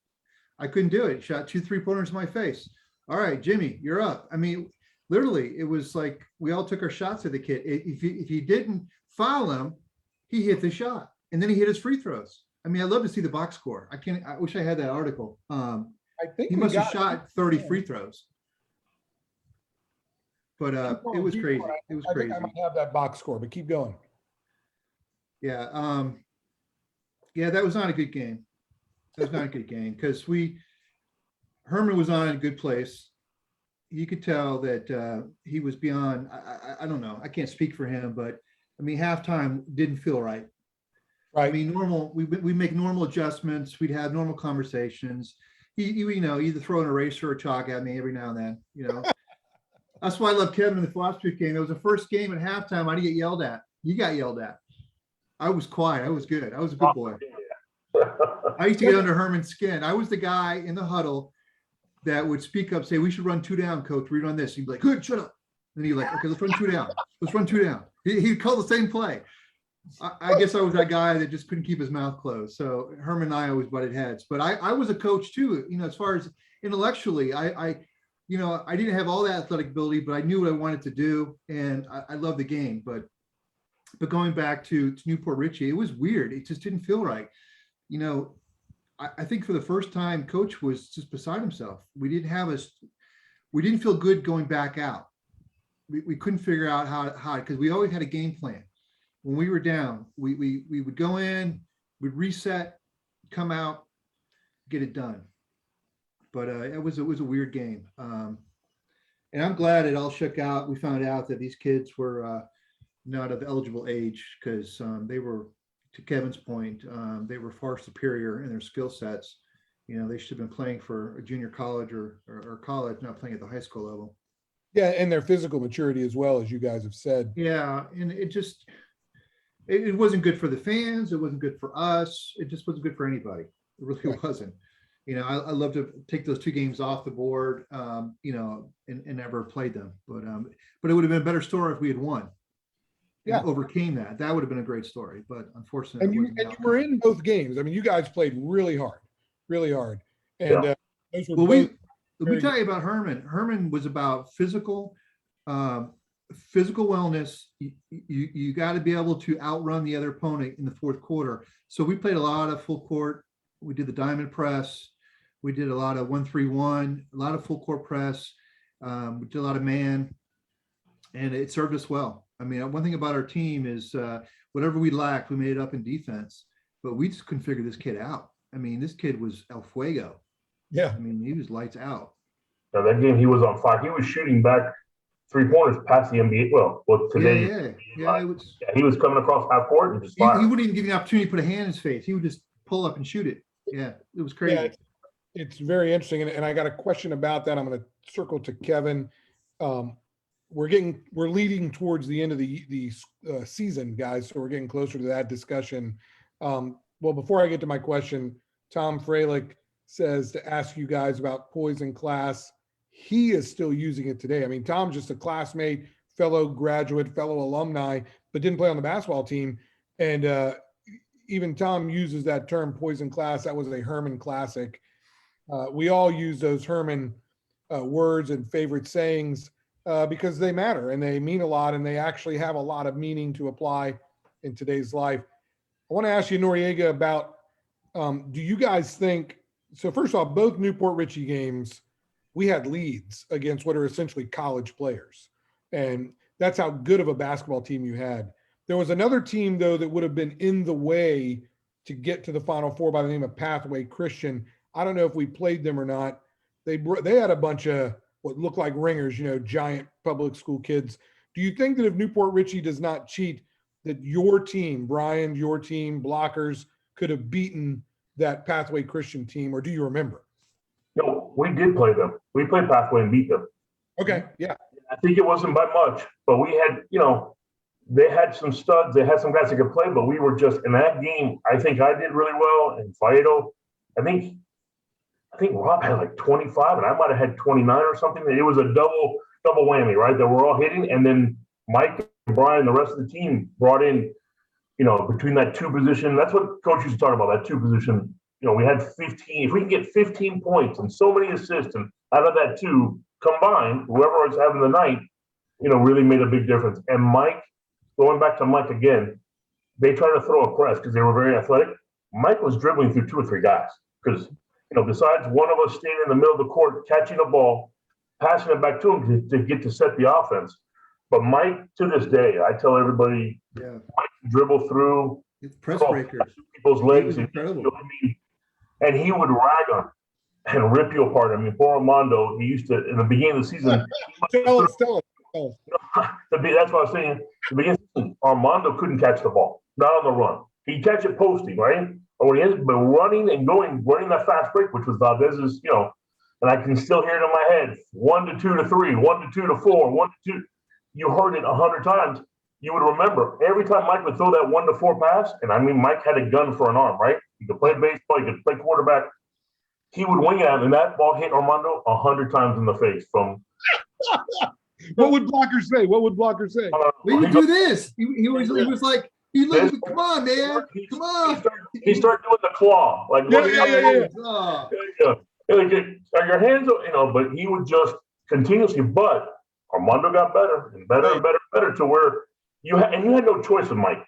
Speaker 3: I couldn't do it. He shot 2 3-pointers in my face. All right, Jimmy, you're up. I mean, literally, it was like we all took our shots at the kid. If he didn't foul him, he hit the shot, and then he hit his free throws. I mean, I'd love to see the box score. I wish I had that article.
Speaker 1: I think
Speaker 3: he must have shot 30 free throws. But it was crazy. It was crazy.
Speaker 1: I might have that box score, but keep going.
Speaker 3: Yeah. Yeah, that was not a good game. That was not a good game because Herman was on a good place. You could tell that he was beyond, I don't know. I can't speak for him, but I mean, halftime didn't feel right. I
Speaker 1: Right.
Speaker 3: mean, we make normal adjustments. We'd have normal conversations. Either throw an eraser or chalk at me every now and then. That's why I love Kevin in the last week game. It was the first game at halftime. I didn't get yelled at. You got yelled at. I was quiet. I was good. I was a good boy. I used to get under Herman's skin. I was the guy in the huddle that would speak up, say, we should run 2 down, coach. We run this. He'd be like, good, shut up. And he'd be like, okay, let's run 2 down. Let's run 2 down. He'd call the same play. I guess I was that guy that just couldn't keep his mouth closed. So Herman and I always butted heads. But I was a coach too, as far as intellectually, I didn't have all that athletic ability, but I knew what I wanted to do. And I love the game. But going back to Newport Richie, it was weird. It just didn't feel right. I think for the first time, coach was just beside himself. We didn't feel good going back out. We couldn't figure out how, because we always had a game plan. When we were down, we would go in, we'd reset, come out, get it done. But it was a weird game. And I'm glad it all shook out. We found out that these kids were not of eligible age, because they were, to Kevin's point, they were far superior in their skill sets. They should have been playing for a junior college or college, not playing at the high school level.
Speaker 1: Yeah, and their physical maturity as well, as you guys have said.
Speaker 3: Yeah, and it wasn't good for the fans. It wasn't good for us. It just wasn't good for anybody. It really wasn't. I love to take those 2 games off the board, and never played them. But it would have been a better story if we had won.
Speaker 1: Yeah,
Speaker 3: overcame that. That would have been a great story. But unfortunately,
Speaker 1: and you were in both games. I mean, you guys played really hard, and those were both.
Speaker 3: Let me tell you about Herman. Herman was about physical wellness. You got to be able to outrun the other opponent in the fourth quarter. So we played a lot of full court. We did the diamond press. We did a lot of 1-3-1, a lot of full court press. We did a lot of man, and it served us well. I mean, one thing about our team is whatever we lacked, we made it up in defense, but we just couldn't figure this kid out. I mean, this kid was El Fuego.
Speaker 1: Yeah.
Speaker 3: I mean, he was lights out.
Speaker 2: Now, that game, he was on fire. He was shooting back 3-pointers past the NBA. Well, today, he was coming across half court and just fire.
Speaker 3: He wouldn't even give you an opportunity to put a hand in his face. He would just pull up and shoot it. Yeah, it was crazy.
Speaker 1: Yeah, it's very interesting, and I got a question about that. I'm going to circle to Kevin. We're leading towards the end of the season, guys, so we're getting closer to that discussion. Well, before I get to my question, Tom Freilich says to ask you guys about poise in class. He is still using it today. I mean, Tom's just a classmate, fellow graduate, fellow alumni, but didn't play on the basketball team. And even Tom uses that term, poise in class. That was a Herman classic. We all use those Herman words and favorite sayings because they matter and they mean a lot, and they actually have a lot of meaning to apply in today's life. I want to ask you, Noriega, about do you guys think, so first off, both Newport Richie games, we had leads against what are essentially college players. And that's how good of a basketball team you had. There was another team, though, that would have been in the way to get to the Final Four by the name of Pathway Christian. I don't know if we played them or not. They had a bunch of what looked like ringers, giant public school kids. Do you think that if Newport Richie does not cheat, that your team, Bryan, your team, Blockers, could have beaten that Pathway Christian team, or do you remember?
Speaker 2: No, we did play them. We played Pathway and beat them.
Speaker 1: Okay, yeah.
Speaker 2: I think it wasn't by much, but we had, they had some studs. They had some guys that could play, but we were just in that game. I think I did really well, and Faedo, I think Rob had like 25, and I might have had 29 or something. It was a double whammy, right? That we're all hitting, and then Mike and Bryan, the rest of the team, brought in, between that 2 position. That's what coach used to talk about, that 2 position. We had 15. If we can get 15 points and so many assists, and out of that 2 combined, whoever was having the night, really made a big difference. And Mike, going back to Mike again, they tried to throw a press because they were very athletic. Mike was dribbling through 2 or 3 guys because, besides one of us staying in the middle of the court, catching a ball, passing it back to him to get to set the offense. But Mike, to this day, I tell everybody, Mike can dribble through.
Speaker 3: It's press breakers.
Speaker 2: People's legs.
Speaker 3: Incredible.
Speaker 2: And he would rag them and rip you apart. I mean, poor Armando, he used to, in the beginning of the season.
Speaker 1: Tell us.
Speaker 2: That's what I was saying. The beginning of the season, Armando couldn't catch the ball, not on the run. he'd catch it posting, right? Or when he is, but running that fast break, which was Valdez's, and I can still hear it in my head, 1 to 2 to 3, 1 to 2 to 4, 1 to 2. You heard it 100 times. You would remember every time Mike would throw that 1 to 4 pass, and I mean, Mike had a gun for an arm, right? He could play baseball, he could play quarterback. He would wing it, and that ball hit Armando 100 times in the face from.
Speaker 1: What would Blocher say? What would Blocher say?
Speaker 3: When you do this, he was like, he looked, come on, man, come on.
Speaker 2: He started doing the claw, like your hands, but he would just continuously. But Armando got better and better and better and better to where you had no choice with Mike.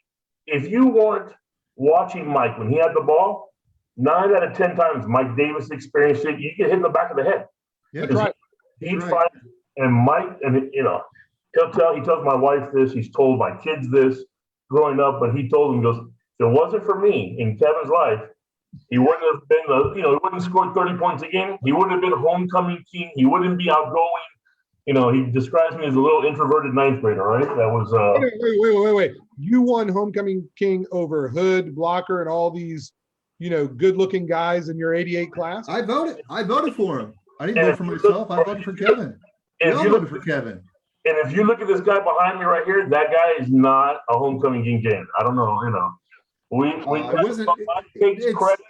Speaker 2: If you weren't watching Mike when he had the ball, 9 out of 10 times Mike Davis experienced it. You get hit in the back of the head.
Speaker 3: Yeah,
Speaker 1: right.
Speaker 2: He'd find, and Mike, and he tells my wife this. He's told my kids this growing up, but he told them, he goes, if it wasn't for me in Kevin's life, he wouldn't have been he wouldn't have scored 30 points a game. He wouldn't have been homecoming king. He wouldn't be outgoing. He describes me as a little introverted 9th grader, right? That was
Speaker 1: Wait. You won homecoming king over Hood, Blocher, and all these, good-looking guys in your '88 class.
Speaker 3: I voted for him. I didn't vote for myself. I voted for Kevin. We all voted for Kevin.
Speaker 2: And if you look at this guy behind me right here, that guy is not a homecoming king candidate. I don't know. Takes credit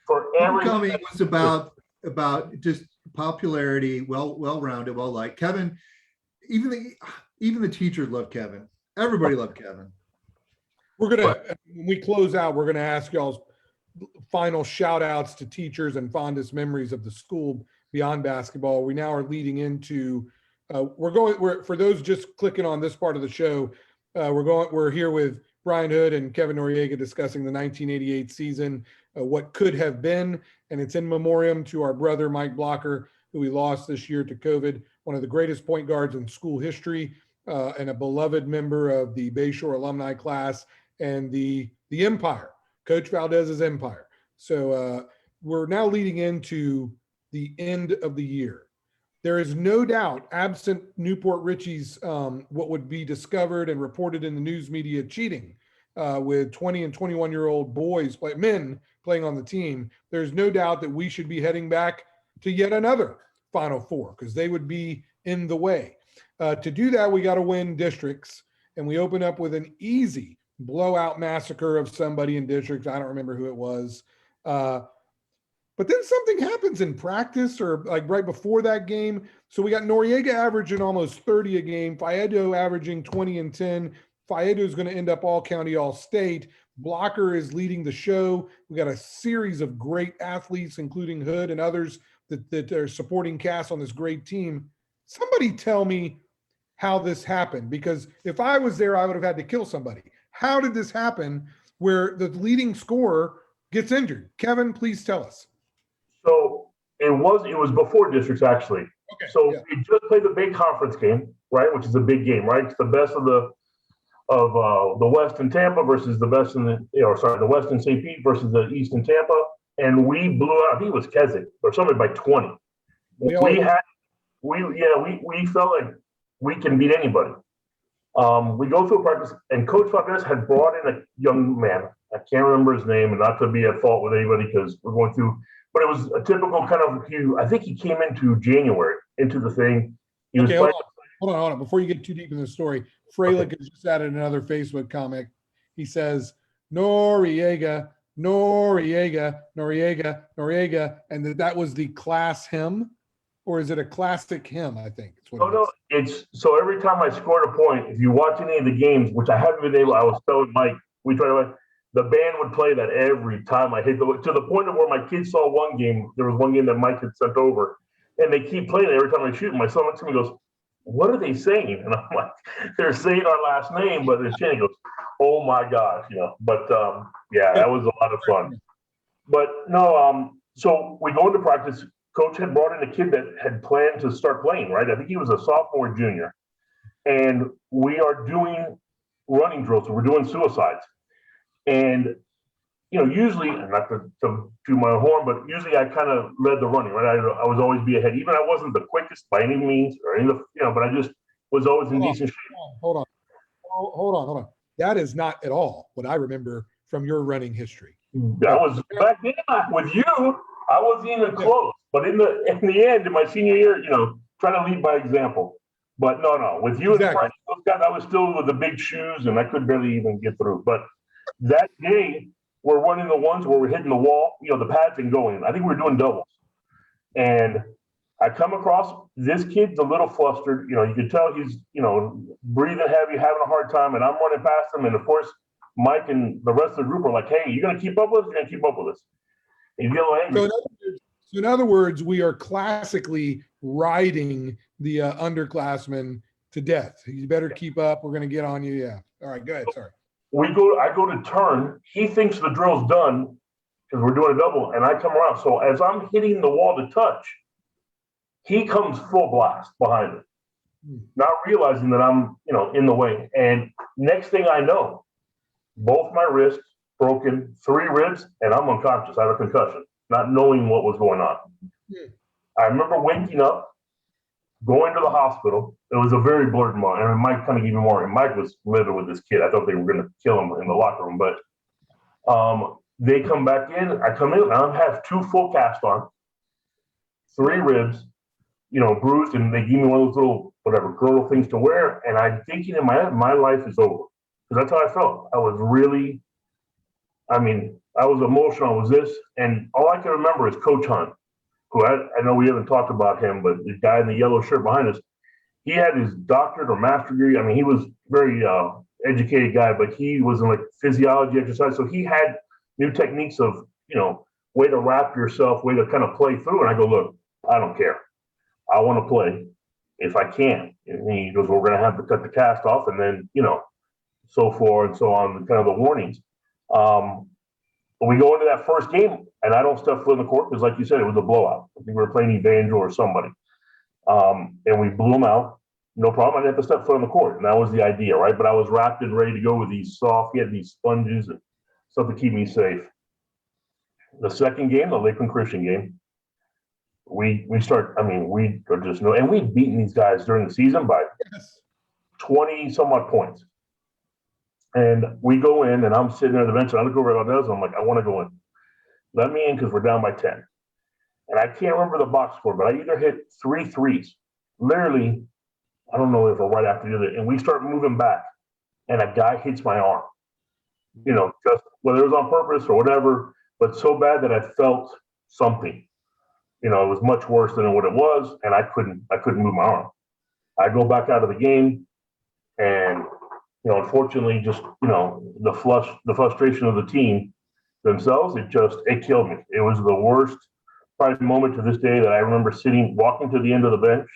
Speaker 2: for everything.
Speaker 3: Homecoming was about just popularity, well-rounded, well-liked. Kevin, even the teachers loved Kevin. Everybody loved Kevin.
Speaker 1: When we close out, we're gonna ask y'all's final shout outs to teachers and fondest memories of the school beyond basketball. We now are leading into for those just clicking on this part of the show, we're here with Brian Hood and Kevin Noriega discussing the 1988 season, what could have been, and it's in memoriam to our brother Mike Blocher, who we lost this year to COVID, one of the greatest point guards in school history, and a beloved member of the Bayshore alumni class and the Empire, Coach Valdez's Empire. So we're now leading into the end of the year. There is no doubt, absent Newport Richie's what would be discovered and reported in the news media cheating with 20 and 21-year-old men playing on the team, there's no doubt that we should be heading back to yet another Final Four because they would be in the way. To do that, we got to win districts, and we open up with an easy blowout massacre of somebody in districts. I don't remember who it was. But then something happens in practice or like right before that game. So we got Noriega averaging almost 30 a game, Faedo averaging 20 and 10. Faedo is going to end up all county, all state. Blocher is leading the show. We got a series of great athletes, including Hood and others that are supporting cast on this great team. Somebody tell me how this happened, because if I was there, I would have had to kill somebody. How did this happen where the leading scorer gets injured? Kevin, please tell us.
Speaker 2: So it was before districts actually.
Speaker 1: Okay,
Speaker 2: so we just played the big conference game, right? Which is a big game, right? It's the best of the West in Tampa versus the best in the West in St. Pete versus the East in Tampa, and we blew out. I think it was Keswick or somebody by 20. We felt like we can beat anybody. We go through practice, and Coach Valdez had brought in a young man. I can't remember his name, and not to be at fault with anybody because we're going through. But it was a typical kind of. I think he came into January into the thing. He was playing.
Speaker 1: Hold on. Before you get too deep in the story, Freilich has just added another Facebook comment. He says, Noriega, Noriega, Noriega, Noriega, and that was the class hymn, or is it a classic hymn? I think it's what.
Speaker 2: No, it's so every time I scored a point, if you watch any of the games, which I haven't been able, I was telling Mike, we try to. The band would play that every time I hit to the point of where my kids saw one game. There was one game that Mike had sent over, and they keep playing it every time I shoot. My son looks at me and goes, "What are they saying?" And I'm like, "They're saying our last name, but they're chanting." He goes, "Oh my gosh, But yeah, that was a lot of fun. But no, so we go into practice. Coach had brought in a kid that had planned to start playing. Right, I think he was a sophomore, junior, and we are doing running drills. So we're doing suicides. And, usually, not to do my horn, but usually I kind of led the running, right? I was always be ahead. Even I wasn't the quickest by any means, or any of the, but I just was always in decent shape.
Speaker 1: Hold on. That is not at all what I remember from your running history.
Speaker 2: That was back then with you. I wasn't even close. But in the end, in my senior year, trying to lead by example. But no, with you
Speaker 1: Exactly.
Speaker 2: and those guys, I was still with the big shoes, and I could barely even get through. But that day, we're running the ones where we're hitting the wall, the pads and going. I think we were doing doubles, and I come across this kid's a little flustered. You can tell he's, breathing heavy, having a hard time, and I'm running past him. And of course, Mike and the rest of the group are like, "Hey, you gonna keep up with us? You're gonna keep up with us." And you get a little angry.
Speaker 1: So in other words, we are classically riding the underclassmen to death. You better keep up. We're going to get on you. Yeah. All right. Go ahead. Sorry.
Speaker 2: I go to turn. He thinks the drill's done because we're doing a double, and I come around. So as I'm hitting the wall to touch, he comes full blast behind me, not realizing that I'm, in the way. And next thing I know, both my wrists broken, 3 ribs, and I'm unconscious. I have a concussion, not knowing what was going on. I remember waking up, going to the hospital. It was a very blurred moment, and Mike kind of gave me more. And Mike was livid with this kid. I thought they were going to kill him in the locker room, but they come back in. I come in, and I have 2 full cast on, 3 ribs, bruised, and they give me one of those little whatever girdle things to wear. And I'm thinking in my head, my life is over, because that's how I felt. I was really, I was emotional. I was this, and all I can remember is Coach Hunt, who I know we haven't talked about him, but the guy in the yellow shirt behind us, he had his doctorate or master's degree. He was very educated guy, but he was in like physiology, exercise. So he had new techniques of, way to wrap yourself, way to kind of play through. And I go, look, I don't care. I want to play if I can. And he goes, well, we're going to have to cut the cast off, and then, so forth and so on, kind of the warnings. We go into that first game, and I don't step foot in the court because, like you said, it was a blowout. I think we were playing Evangel or somebody. And we blew them out. No problem. I didn't have to step foot on the court. And that was the idea, right? But I was wrapped and ready to go with these he had these sponges and stuff to keep me safe. The second game, the Lakeland Christian game, we are just no, and we'd beaten these guys during the season by 20 some odd points. And we go in, and I'm sitting there at the bench, and I look over at Valdez, and I'm like, I want to go in. Let me in because we're down by 10. And I can't remember the box score, but I either hit 3 threes. Literally, I don't know if we're right after the other. And we start moving back, and a guy hits my arm. Just whether it was on purpose or whatever, but so bad that I felt something. It was much worse than what it was, and I couldn't move my arm. I go back out of the game, and unfortunately, just the frustration of the team themselves, it killed me. It was the worst probably moment to this day that I remember walking to the end of the bench.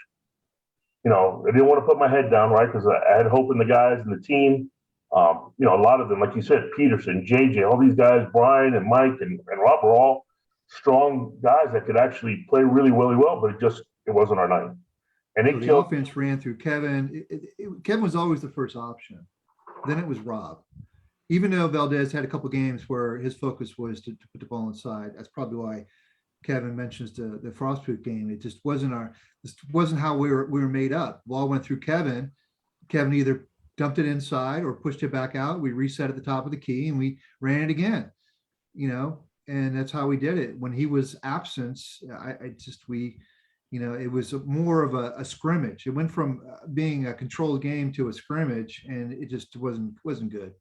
Speaker 2: I didn't want to put my head down, right, because I had hope in the guys and the team. A lot of them, like you said, Peterson, JJ, all these guys, Brian and Mike and Rob were all strong guys that could actually play really, really well, but it wasn't our night. And it
Speaker 3: killed. The offense ran through Kevin. Kevin was always the first option. Then it was Rob. Even though Valdez had a couple games where his focus was to put the ball inside, that's probably why Kevin mentions the Frostproof game. It just wasn't how we were made up. Ball went through Kevin. Kevin either dumped it inside or pushed it back out. We reset at the top of the key and we ran it again. And that's how we did it. When he was absent, it was more of a scrimmage. It went from being a controlled game to a scrimmage, and it just wasn't good.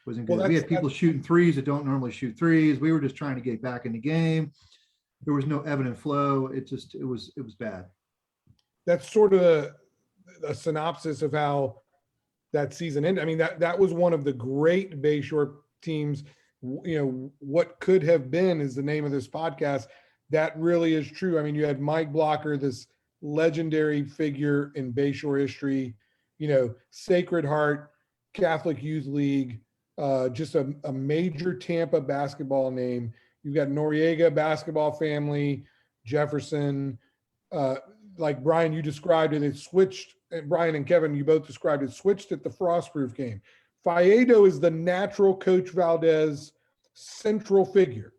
Speaker 3: Wasn't good. We had people shooting threes that don't normally shoot threes. We were just trying to get back in the game. There was no evident flow. It was bad.
Speaker 1: That's sort of a synopsis of how that season ended. That was one of the great Bayshore teams. What could have been is the name of this podcast. That really is true. You had Mike Blocher, this legendary figure in Bayshore history, Sacred Heart, Catholic Youth League, just a major Tampa basketball name. You've got Noriega basketball family, Jefferson, like Brian, you described it. It switched, and Brian and Kevin, you both described it, switched at the Frostproof game. Faedo is the natural Coach Valdez central figure.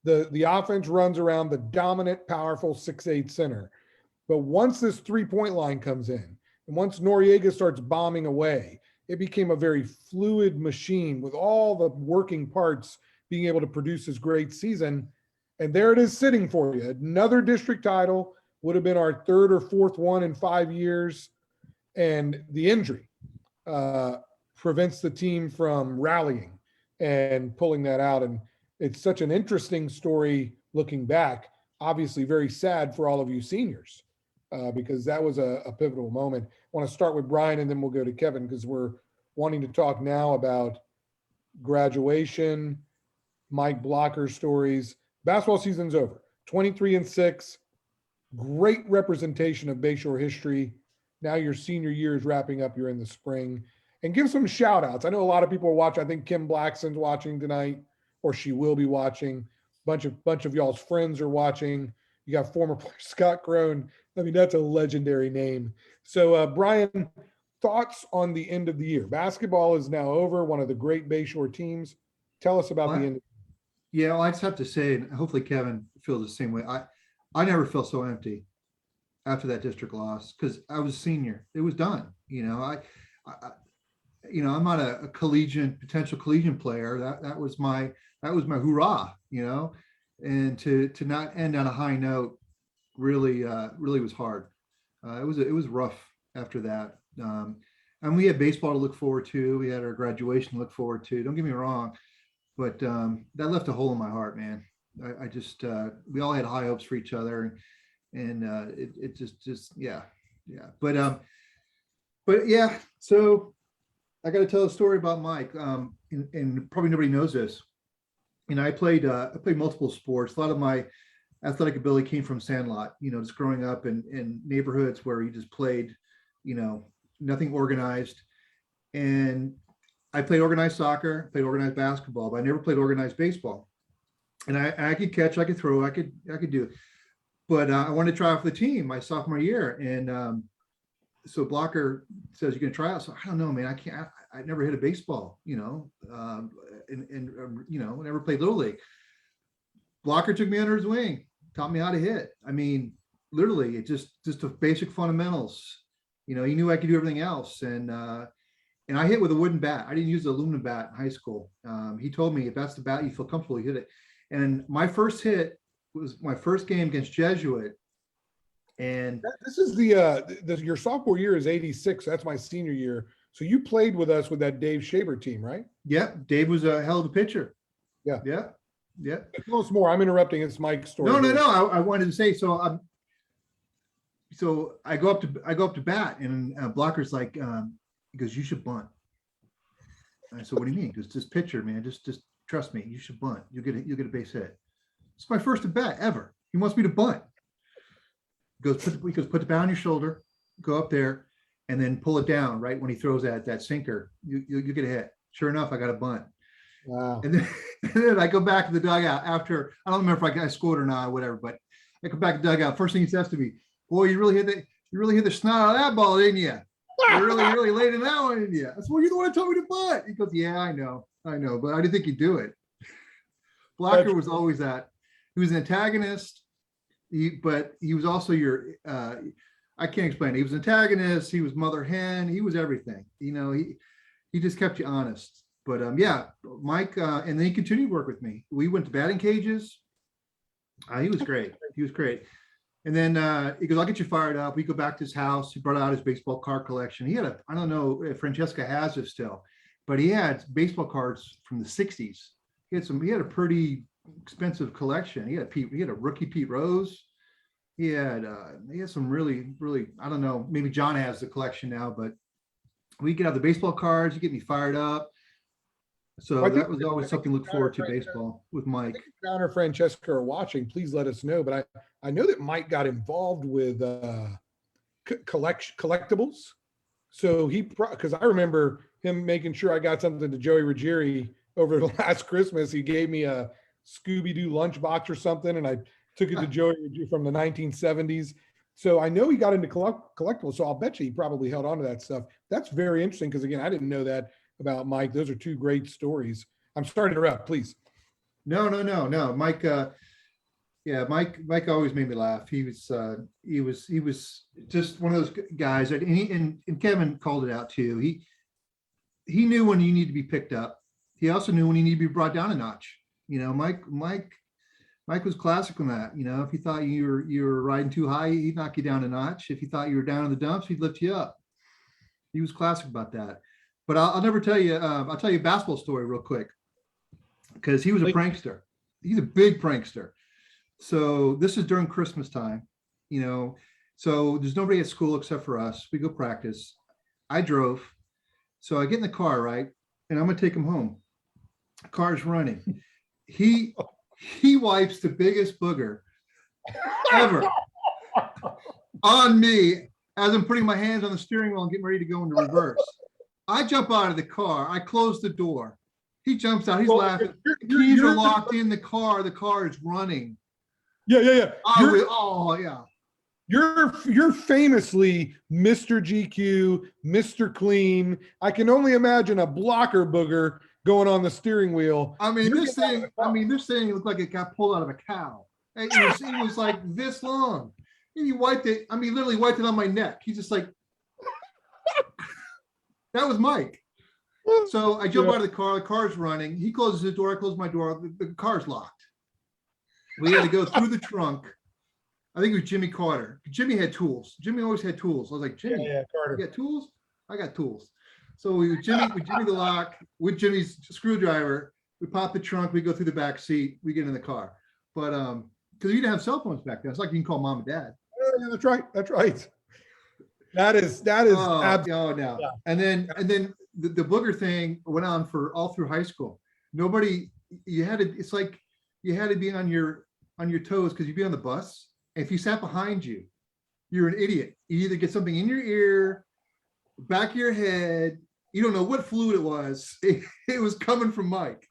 Speaker 1: The offense runs around the dominant, powerful 6'8" center. But once this 3-point line comes in, and once Noriega starts bombing away, it became a very fluid machine with all the working parts being able to produce this great season. And there it is sitting for you. Another district title would have been our third or fourth one in 5 years. And the injury prevents the team from rallying and pulling that out. And it's such an interesting story looking back, obviously very sad for all of you seniors because that was a pivotal moment. I want to start with Bryan and then we'll go to Kevin because we're wanting to talk now about graduation, Mike Blocher stories. Basketball season's over, 23-6, great representation of Bayshore history. Now your senior year is wrapping up. You're in the spring. And give some shout outs. I know a lot of people are watching. I think Kim Blackson's watching tonight, or she will be watching. Bunch of y'all's friends are watching. You got former player Scott Crone. I mean, that's a legendary name. So Bryan, thoughts on the end of the year? Basketball is now over, one of the great Bayshore teams. Tell us about the end.
Speaker 3: Yeah, well, I just have to say, and hopefully Kevin feels the same way. I never felt so empty after that district loss because I was a senior. It was done. I'm not a potential collegiate player. That was my hoorah, and to not end on a high note really was hard. It was rough after that. And we had baseball to look forward to. We had our graduation to look forward to. Don't get me wrong, but that left a hole in my heart, man. I just we all had high hopes for each other, and it just yeah. But yeah, so I got to tell a story about Mike, and probably nobody knows this. I played multiple sports. A lot of my athletic ability came from Sandlot. Just growing up in neighborhoods where you just played, nothing organized. And I played organized soccer, played organized basketball, but I never played organized baseball. And I could catch, I could throw, I could do it. But I wanted to try out for the team my sophomore year, and so Blocher says, "You're gonna try out." So I don't know, man. I can't. I never hit a baseball, and never played little league. Blocher took me under his wing, taught me how to hit. I mean, literally, it just the basic fundamentals. He knew I could do everything else, and I hit with a wooden bat. I didn't use the aluminum bat in high school. He told me if that's the bat you feel comfortable, you hit it. And my first hit was my first game against Jesuit. And
Speaker 1: this is your sophomore year is 86. That's my senior year. So you played with us with that Dave Shaber team, right?
Speaker 3: Yeah. Dave was a hell of a pitcher.
Speaker 1: Yeah.
Speaker 3: Yeah.
Speaker 1: Tell us more. I'm interrupting. It's Mike's story.
Speaker 3: No. I wanted to say, so I go up to bat, and Blocher's like, he goes, "You should bunt." And I said, "What do you mean?" He goes, "Just pitcher, man. Just trust me. You should bunt. You'll get a base hit." It's my first at bat ever. He wants me to bunt. He goes, put the bat on your shoulder, go up there, and then pull it down right when he throws that sinker. You get a hit. Sure enough, I got a bunt.
Speaker 1: Wow.
Speaker 3: And then I go back to the dugout after. I don't remember if I scored or not or whatever, but I come back to the dugout. First thing he says to me, "Boy, you really hit the snot out of that ball, didn't you? You really laid in that one, didn't you?" I said, "Well, you're the one who told me to bunt." He goes, "Yeah, I know, but I didn't think you'd do it." Blocher was always that. He was an antagonist, but he was also I can't explain it. He was an antagonist. He was mother hen. He was everything. He just kept you honest. But yeah, Mike, and then he continued to work with me. We went to batting cages. He was great. And then he goes, "I'll get you fired up." We go back to his house. He brought out his baseball card collection. He had I don't know if Francesca has it still, but he had baseball cards from the 60s. He had a pretty expensive collection. He had a rookie Pete Rose. He had some really, I don't know, maybe John has the collection now, but we could have the baseball cards. You get me fired up. So that was always something to look forward to, baseball with Mike.
Speaker 1: If John or Francesca are watching, please let us know. But I know that Mike got involved with collectibles. So because I remember him making sure I got something to Joey Ruggieri over the last Christmas. He gave me a Scooby-Doo lunchbox or something, and I took it to Joey from the 1970s. So I know he got into collectibles. So I'll bet you he probably held on to that stuff. That's very interesting because, again, I didn't know that about Mike. Those are two great stories. I'm sorry to interrupt, please.
Speaker 3: No. Mike, Mike always made me laugh. He was just one of those guys that, and Kevin called it out too. he knew when you need to be picked up. He also knew when you need to be brought down a notch. Mike was classic on that. If he thought you were riding too high, he'd knock you down a notch. If he thought you were down in the dumps, he'd lift you up. He was classic about that. But I'll never tell you. I'll tell you a basketball story real quick, because he was a prankster. He's a big prankster. So this is during Christmas time, so there's nobody at school except for us. We go practice. I drove. So I get in the car, right? And I'm going to take him home. Car's running. He wipes the biggest booger ever on me as I'm putting my hands on the steering wheel and getting ready to go into reverse. I jump out of the car. I close the door. He jumps out. He's laughing. Keys are locked in the car. The car is running.
Speaker 1: Yeah.
Speaker 3: Oh, yeah.
Speaker 1: You're famously Mr. GQ, Mr. Clean. I can only imagine a blocker booger going on the steering wheel.
Speaker 3: This thing looked like it got pulled out of a cow. It was like this long. And he wiped it. Literally wiped it on my neck. He's just like, that was Mike. So I jump out of the car's running. He closes the door, I close my door, the car's locked. We had to go through the trunk. I think it was Jimmy Carter. Jimmy had tools. Jimmy always had tools. I was like, Jimmy,
Speaker 1: Carter.
Speaker 3: You got tools? I got tools. So with Jimmy the lock, with Jimmy's screwdriver, we pop the trunk, we go through the back seat, we get in the car. But because you didn't have cell phones back then. It's like you can call mom and dad.
Speaker 1: Yeah, that's right. That is
Speaker 3: no. Yeah. And then the booger thing went on for all through high school. It's like you had to be on your toes, because you'd be on the bus. And if you sat behind you, you're an idiot. You either get something in your ear, back of your head. You don't know what fluid it was. It was coming from Mike.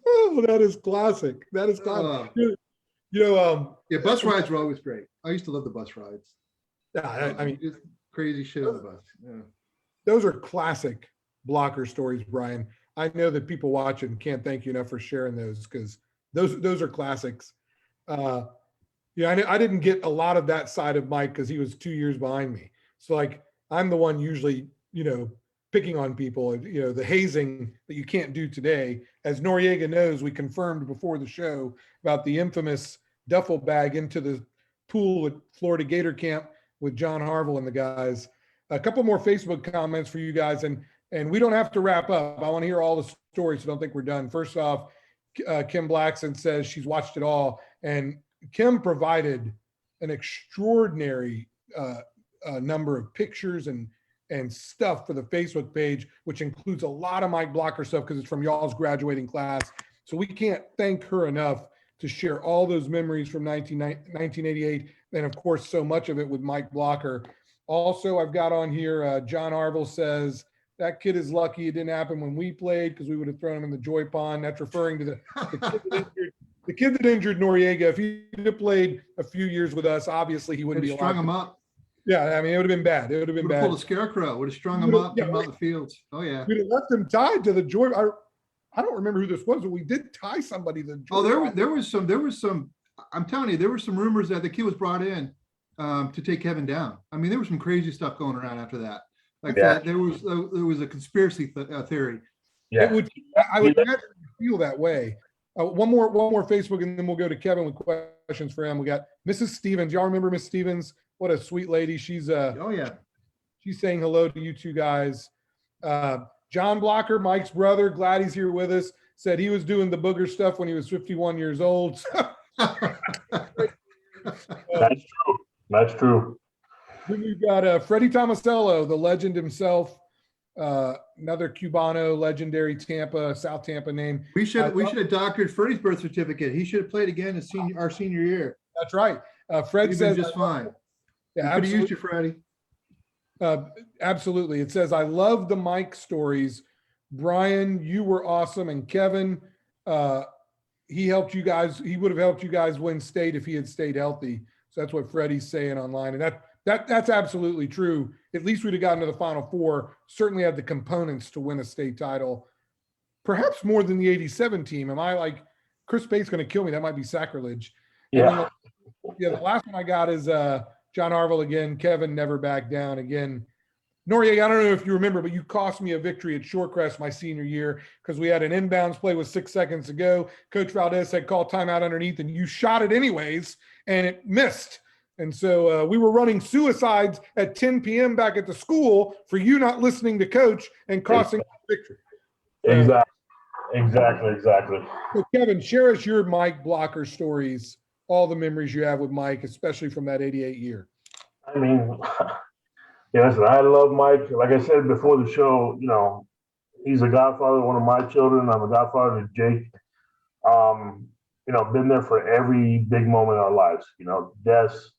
Speaker 1: Oh, that is classic. That is classic.
Speaker 3: Bus rides were always great. I used to love the bus rides.
Speaker 1: Yeah,
Speaker 3: just crazy shit on the bus. Yeah.
Speaker 1: Those are classic blocker stories, Bryan. I know that people watching can't thank you enough for sharing those, because those are classics. I didn't get a lot of that side of Mike because he was 2 years behind me. So like, I'm the one usually, picking on people, the hazing that you can't do today. As Noriega knows, we confirmed before the show about the infamous duffel bag into the pool at Florida Gator Camp with John Harville and the guys. A couple more Facebook comments for you guys, and we don't have to wrap up. I want to hear all the stories, so don't think we're done. First off, Kim Blackson says she's watched it all, and Kim provided an extraordinary number of pictures and stuff for the Facebook page, which includes a lot of Mike Blocher stuff because it's from y'all's graduating class. So we can't thank her enough to share all those memories from 1988, and of course, so much of it with Mike Blocher. Also, I've got on here, John Harville says, that kid is lucky it didn't happen when we played, because we would have thrown him in the joy pond. That's referring to the kid that injured Noriega. If he'd have played a few years with us, obviously he wouldn't be
Speaker 3: strung him up.
Speaker 1: Yeah, it would have been bad. It would have been bad.
Speaker 3: Pulled a scarecrow, would have strung him up, out the fields. Oh yeah.
Speaker 1: We'd have left him tied to the joy. I don't remember who this was, but we did tie somebody to the joy.
Speaker 3: Oh, there was some. I'm telling you, there were some rumors that the kid was brought in to take Kevin down. There was some crazy stuff going around after that. That there was a conspiracy theory.
Speaker 2: Yeah,
Speaker 1: I would imagine feel that way. One more Facebook, and then we'll go to Kevin with questions for him. We got Mrs. Stevens. Y'all remember Miss Stevens? What a sweet lady. She's she's saying hello to you two guys. John Blocher, Mike's brother, glad he's here with us, said he was doing the booger stuff when he was 51 years old.
Speaker 2: That's true.
Speaker 1: Then we've got Freddie Tomasello, the legend himself, another Cubano, legendary South Tampa name.
Speaker 3: We should have doctored Freddie's birth certificate. He should have played again our senior year.
Speaker 1: That's right. Fred says
Speaker 3: just fine.
Speaker 1: Yeah,
Speaker 3: could have used you, Freddie.
Speaker 1: Absolutely. It says, I love the Mike stories. Bryan, you were awesome. And Kevin, he helped you guys. He would have helped you guys win state if he had stayed healthy. So that's what Freddie's saying online. And that's absolutely true. At least we'd have gotten to the Final Four, certainly had the components to win a state title, perhaps more than the 87 team. Am I like, Chris Bates going to kill me? That might be sacrilege.
Speaker 2: Yeah.
Speaker 1: The last one I got is John Harville again. Kevin never backed down again. Noriega, I don't know if you remember, but you cost me a victory at Shorecrest my senior year because we had an inbounds play with 6 seconds to go. Coach Valdez said, call timeout underneath, and you shot it anyways, and it missed. And so we were running suicides at 10 p.m. back at the school for you not listening to coach and costing victory.
Speaker 2: Exactly.
Speaker 1: So Kevin, share us your Mike Blocher stories, all the memories you have with Mike, especially from that 88 year.
Speaker 2: I mean, yeah, listen, I love Mike. Like I said before the show, he's a godfather of one of my children. I'm a godfather to Jake. Been there for every big moment in our lives, deaths,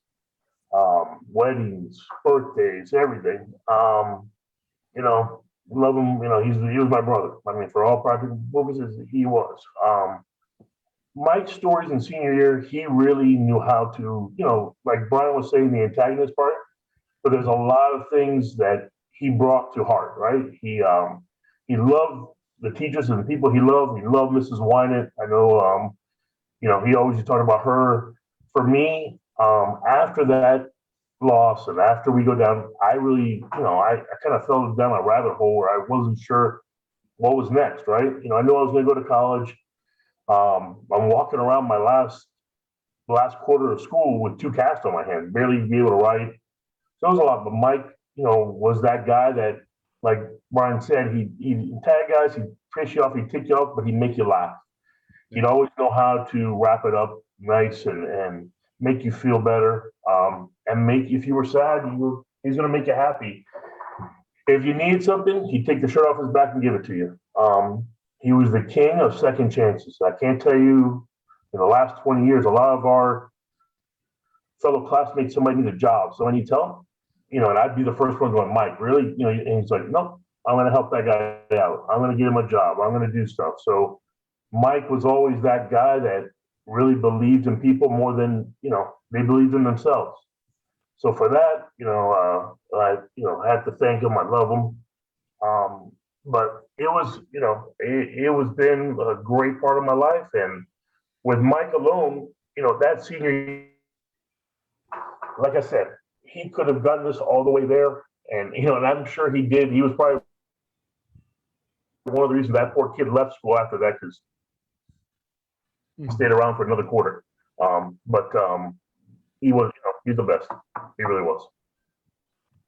Speaker 2: weddings, birthdays, everything. Love him. He was my brother. I mean, for all practical purposes, he was. Mike's stories in senior year, he really knew how to, like Bryan was saying, the antagonist part, but there's a lot of things that he brought to heart, right? He loved the teachers and the people he loved. He loved Mrs. Wynant. I know, he always talked about her. For me, after that loss and after we go down, I really, I kind of fell down a rabbit hole where I wasn't sure what was next, right? I knew I was going to go to college. I'm walking around my last quarter of school with 2 casts on my hand, barely be able to write. So it was a lot. But Mike, was that guy that, like Bryan said, he'd tag guys, he'd piss you off, he'd tick you off, but he'd make you laugh. He'd always know how to wrap it up nice and make you feel better. And if you were sad, he's going to make you happy. If you need something, he'd take the shirt off his back and give it to you. He was the king of second chances. I can't tell you, in the last 20 years, a lot of our fellow classmates, somebody needs a job. So when you tell them, and I'd be the first one going, Mike, really? And he's like, nope, I'm going to help that guy out. I'm going to get him a job. I'm going to do stuff. So Mike was always that guy that really believed in people more than, they believed in themselves. So for that, I have to thank him. I love him. But it was, it was been a great part of my life. And with Mike alone, that senior year, like I said, he could have gotten us all the way there. And, and I'm sure he did. He was probably one of the reasons that poor kid left school after that, because he stayed around for another quarter. But he was, he's the best. He really was.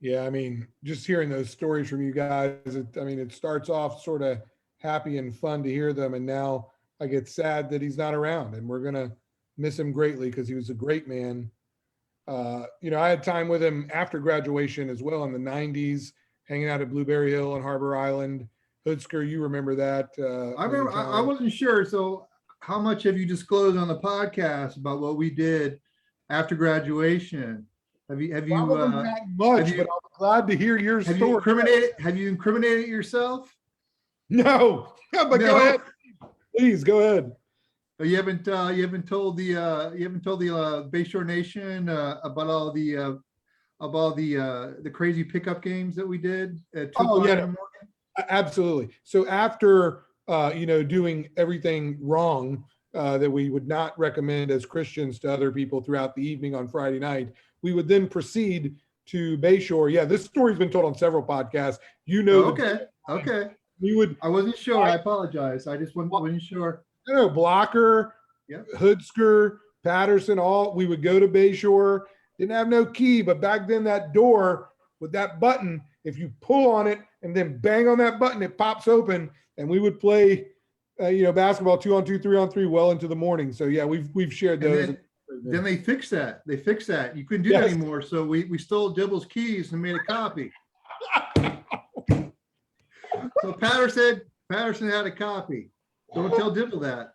Speaker 1: Yeah, I mean, just hearing those stories from you guys, it starts off sort of happy and fun to hear them. And now I get sad that he's not around, and we're going to miss him greatly because he was a great man. I had time with him after graduation as well in the 90s, hanging out at Blueberry Hill and Harbor Island. Hoodsker, you remember that?
Speaker 3: I remember. I wasn't sure. So how much have you disclosed on the podcast about what we did after graduation? Have you
Speaker 1: not much, but I'm glad to hear your story.
Speaker 3: Have you incriminated yourself?
Speaker 1: No, but no. Go ahead. Please go ahead.
Speaker 3: You haven't told the Bayshore Nation about all the crazy pickup games that we did at 2 o'clock in the morning?
Speaker 1: Absolutely. So after doing everything wrong that we would not recommend as Christians to other people throughout the evening on Friday night, we would then proceed to Bayshore. Yeah, this story's been told on several podcasts.
Speaker 3: Okay. I wasn't sure. I apologize. I just wasn't sure.
Speaker 1: Blocher, Hoodsker, Patterson, we would go to Bayshore. Didn't have no key, but back then that door with that button, if you pull on it and then bang on that button, it pops open, and we would play, basketball 2-on-2, 3-on-3 well into the morning. So yeah, we've shared those.
Speaker 3: Then they fixed that. You couldn't do that anymore. So we stole Dibble's keys and made a copy. So Patterson had a copy. Don't tell Dibble that.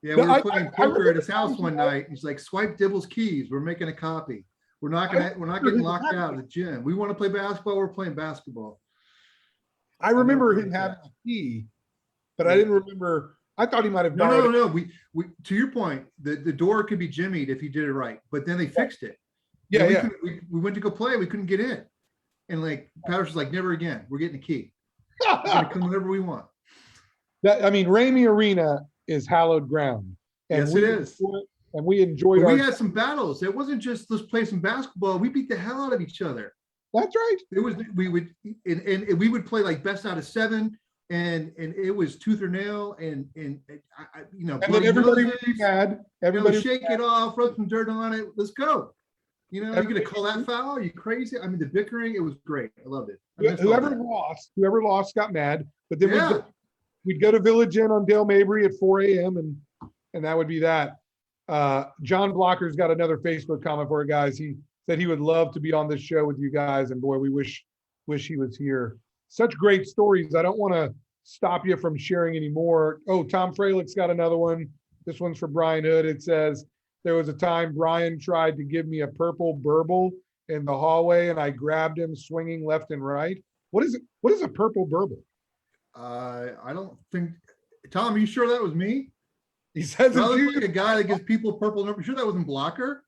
Speaker 3: Yeah, we were playing poker at his house one night. He's like, swipe Dibble's keys. We're making a copy. We're not getting locked out of the gym. We want to play basketball. We're playing basketball.
Speaker 1: I remember him having a key, but I didn't remember. I thought he might have.
Speaker 3: No. We to your point, the door could be jimmied if he did it right, but then they fixed it.
Speaker 1: Yeah.
Speaker 3: We went to go play. We couldn't get in, and like Patterson's like, never again. We're getting a key. We're gonna come whenever we want.
Speaker 1: Ramey Arena is hallowed ground. And
Speaker 3: yes, it is.
Speaker 1: And we enjoyed
Speaker 3: we had some battles. It wasn't just let's play some basketball. We beat the hell out of each other.
Speaker 1: That's right.
Speaker 3: It was, we would, and we would play like best out of 7, and it was tooth or nail, and you know,
Speaker 1: And then everybody would be mad. Everybody
Speaker 3: shake it off, rub some dirt on it, let's go. You know, you're gonna call that foul? Are you crazy? I mean, the bickering, it was great. I loved it.
Speaker 1: whoever lost got mad. But then we'd go to Village Inn on Dale Mabry at 4 a.m. and that would be that. John Blocker's got another Facebook comment for you guys. He said he would love to be on this show with you guys, and boy, we wish he was here. Such great stories. I don't want to stop you from sharing any more. Oh, Tom Fralick's got another one. This one's for Brian Hood. It says, there was a time Brian tried to give me a purple burble in the hallway, and I grabbed him swinging left and right. What is it? What is a purple burble?
Speaker 3: I don't think, Tom, are you sure that was me?
Speaker 1: He says
Speaker 3: I
Speaker 1: it's
Speaker 3: look like a guy that gives people purple nurple. You sure that wasn't Blocker?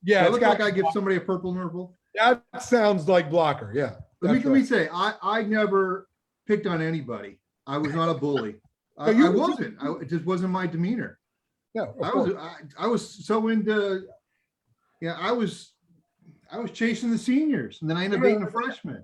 Speaker 1: Yeah,
Speaker 3: I
Speaker 1: it's
Speaker 3: look
Speaker 1: got,
Speaker 3: like I give somebody a purple nurple.
Speaker 1: that sounds like Blocker. Yeah.
Speaker 3: Let me say, I never picked on anybody. I was not a bully. I
Speaker 1: you-
Speaker 3: wasn't. It just wasn't my demeanor.
Speaker 1: No,
Speaker 3: I was so into, yeah, I was chasing the seniors, and then I ended up being a freshman.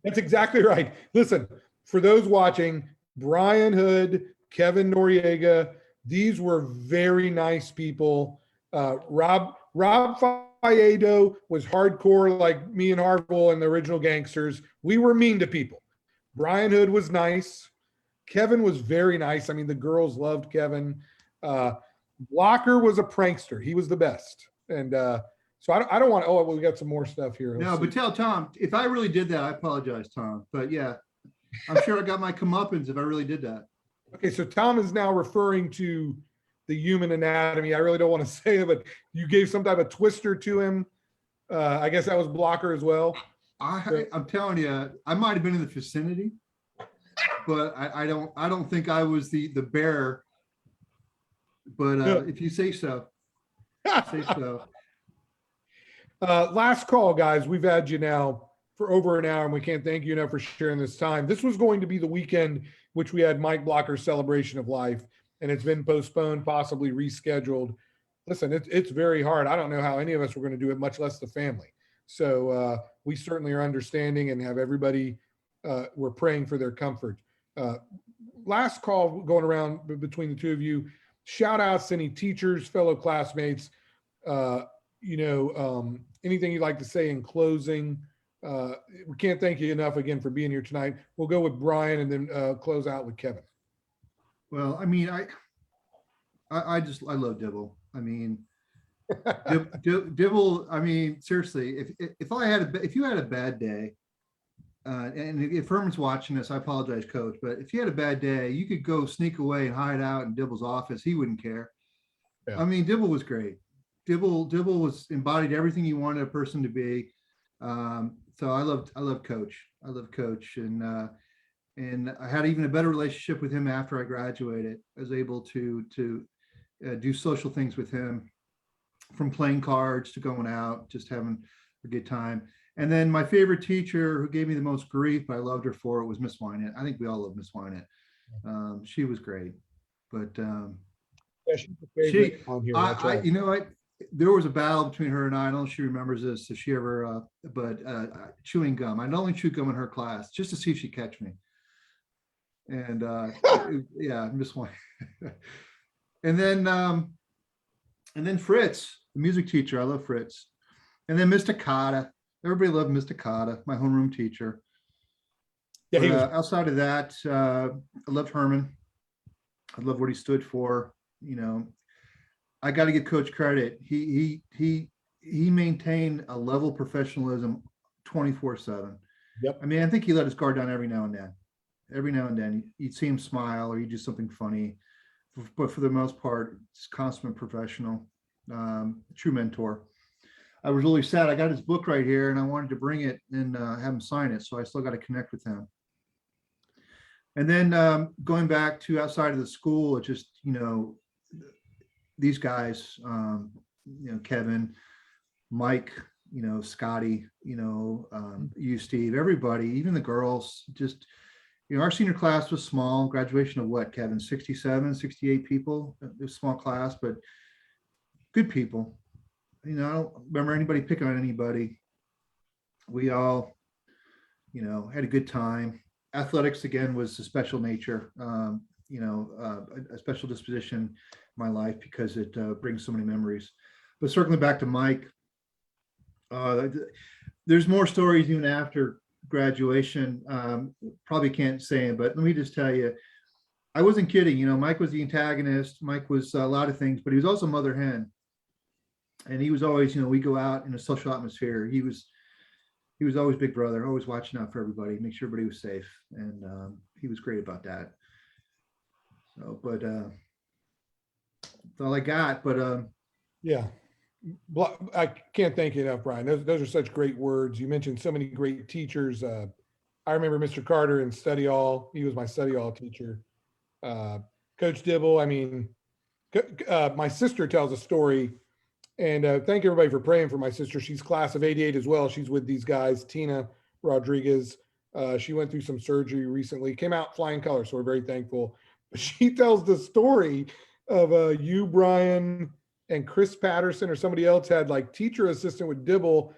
Speaker 1: That's exactly right. Listen, for those watching, Brian Hood, Kevin Noriega, these were very nice people. Rob Faedo was hardcore like me and Harville and the original Gangsters. We were mean to people. Brian Hood was nice. Kevin was very nice. I mean, the girls loved Kevin. Blocker was a prankster. He was the best. And so I don't want to, we got some more stuff here.
Speaker 3: No, but tell Tom, if I really did that, I apologize, Tom. But yeah, I'm sure I got my comeuppance if I really did that.
Speaker 1: Okay, so Tom is now referring to the human anatomy. I really don't want to say it, but you gave some type of twister to him. I guess that was Blocker as well.
Speaker 3: I'm telling you, I might have been in the vicinity, but I don't think I was the bearer. But if you say so, say so.
Speaker 1: Last call, guys. We've had you now for over an hour, and we can't thank you enough for sharing this time. This was going to be the weekend which we had Mike Blocker's celebration of life, and it's been postponed, possibly rescheduled. Listen, it's very hard. I don't know how any of us were going to do it, much less the family. So we certainly are understanding and have everybody, we're praying for their comfort. Last call going around between the two of you. Shout outs to any teachers, fellow classmates, anything you'd like to say in closing. We can't thank you enough again for being here tonight. We'll go with Brian and then close out with Kevin.
Speaker 3: Well, I mean, I love Dibble. I mean, Dibble, I mean, seriously, if you had a bad day, and if Herman's watching this, I apologize, Coach, but if you had a bad day, you could go sneak away and hide out in Dibble's office. He wouldn't care. Yeah. I mean, Dibble was great. Dibble was embodied everything you wanted a person to be. So I love Coach. I love Coach, and I had even a better relationship with him after I graduated. I was able to do social things with him, from playing cards to going out, just having a good time. And then my favorite teacher, who gave me the most grief, but I loved her for it, was Miss Wynett. I think we all love Miss Wynett. She was great, but you know what? There was a battle between her and I don't know if she remembers this, if she ever, chewing gum. I'd only chew gum in her class just to see if she'd catch me. And yeah, Miss Wynett. And then Fritz, the music teacher. I love Fritz. And then Mr. Cotta. Everybody loved Mr. Cotta, my homeroom teacher. Yeah. Outside of that, I loved Herman. I love what he stood for. You know, I got to give Coach credit. He maintained a level of professionalism 24/7.
Speaker 1: Yep.
Speaker 3: I mean, I think he let his guard down every now and then. Every now and then, you'd see him smile or he'd do something funny. But for the most part, it's consummate professional, true mentor. I was really sad. I got his book right here and I wanted to bring it and have him sign it. So I still got to connect with him. And then going back to outside of the school, it just, these guys, Kevin, Mike, Scotty, you, Steve, everybody, even the girls, just, our senior class was small. Graduation of what, Kevin? 67, 68 people. It was a small class, but good people. I don't remember anybody picking on anybody. we all, had a good time. Athletics again was a special nature, a special disposition in my life because it brings so many memories. But circling back to Mike, there's more stories even after graduation. Probably can't say it, but let me just tell you, I wasn't kidding. Mike was the antagonist. Mike was a lot of things, but he was also mother hen. And he was always, we go out in a social atmosphere. He was always big brother, always watching out for everybody, make sure everybody was safe. And he was great about that. So, but that's all I got. But
Speaker 1: Yeah. I can't thank you enough, Bryan. Those are such great words. You mentioned so many great teachers. I remember Mr. Carter in study hall. He was my study hall teacher. Coach Dibble. I mean, my sister tells a story, and thank everybody for praying for my sister. She's class of '88 as well. She's with these guys, Tina Rodriguez. She went through some surgery recently, came out flying colors, so we're very thankful. She tells the story of you, Bryan, and Chris Patterson or somebody else had like teacher assistant with Dibble,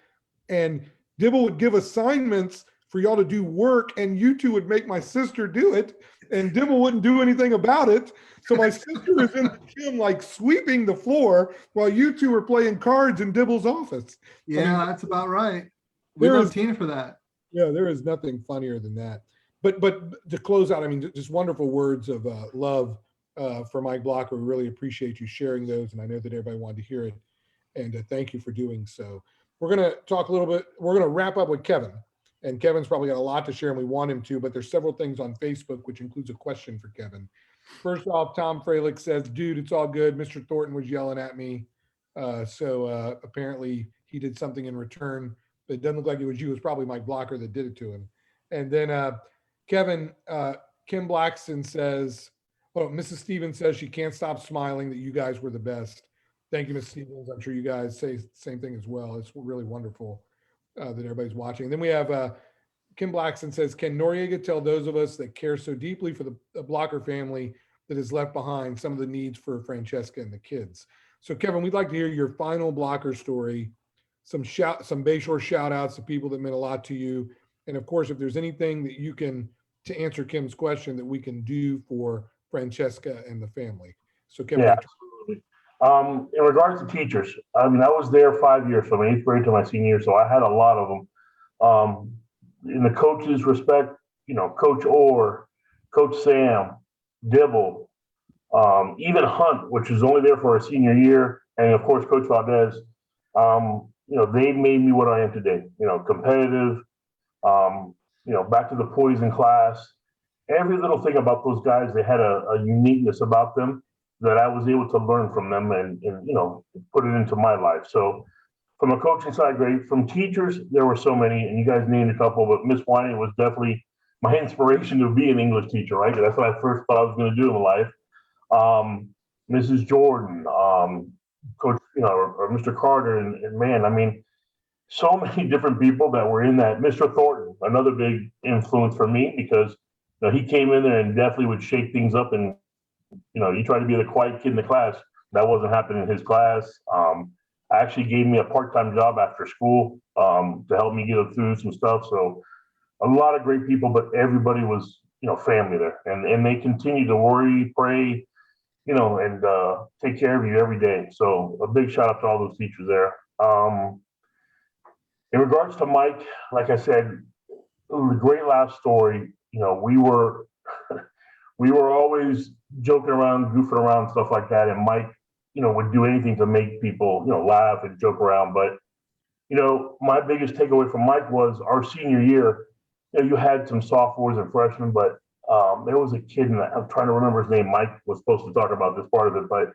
Speaker 1: and Dibble would give assignments for y'all to do work, and you two would make my sister do it, and Dibble wouldn't do anything about it. So my sister is in the gym like sweeping the floor while you two are playing cards in Dibble's office.
Speaker 3: yeah, that's about right. We love Tina for that.
Speaker 1: Yeah, there is nothing funnier than that. But to close out, I mean, just wonderful words of love for Mike Blocher. We really appreciate you sharing those, and I know that everybody wanted to hear it. And thank you for doing so. We're going to talk a little bit. We're going to wrap up with Kevin. And Kevin's probably got a lot to share, and we want him to, but there's several things on Facebook, which includes a question for Kevin. First off, Tom Fralick says, dude, it's all good. Mr. Thornton was yelling at me. So apparently he did something in return, but it doesn't look like it was you. It was probably Mike Blocher that did it to him. And then Kevin, Kim Blackson says, Mrs. Stevens says she can't stop smiling that you guys were the best. Thank you, Mrs. Stevens. I'm sure you guys say the same thing as well. It's really wonderful that everybody's watching. And then we have Kim Blackson says, can Noriega tell those of us that care so deeply for the Blocher family that is left behind some of the needs for Francesca and the kids? So Kevin, we'd like to hear your final Blocher story, some Bayshore shout outs to people that meant a lot to you. And of course, if there's anything that you can, to answer Kim's question, that we can do for Francesca and the family. So Kevin.
Speaker 2: Yeah, absolutely. In regards to teachers, I mean, I was there 5 years from 8th grade to my senior year, so I had a lot of them. In the coaches' respect, Coach Orr, Coach Sam, Dibble, even Hunt, which was only there for our senior year, and of course Coach Valdez. They made me what I am today. Competitive. Back to the poison class. Every little thing about those guys, they had a uniqueness about them that I was able to learn from them and put it into my life. So from a coaching side, great. From teachers, there were so many, and you guys named a couple, but Miss Whiting was definitely my inspiration to be an English teacher, right? That's what I first thought I was going to do in my life. Mrs. Jordan, Coach, or Mr. Carter, and man, I mean, so many different people that were in that. Mr. Thornton, another big influence for me because he came in there and definitely would shake things up. And, you try to be the quiet kid in the class. That wasn't happening in his class. Actually gave me a part-time job after school to help me get through some stuff. So a lot of great people, but everybody was, family there. And they continue to worry, pray, and take care of you every day. So a big shout out to all those teachers there. In regards to Mike, like I said, the great laugh story, we were always joking around, goofing around, stuff like that. And Mike, would do anything to make people, laugh and joke around. But, my biggest takeaway from Mike was our senior year, you had some sophomores and freshmen, but there was a kid, and I'm trying to remember his name. Mike was supposed to talk about this part of it, but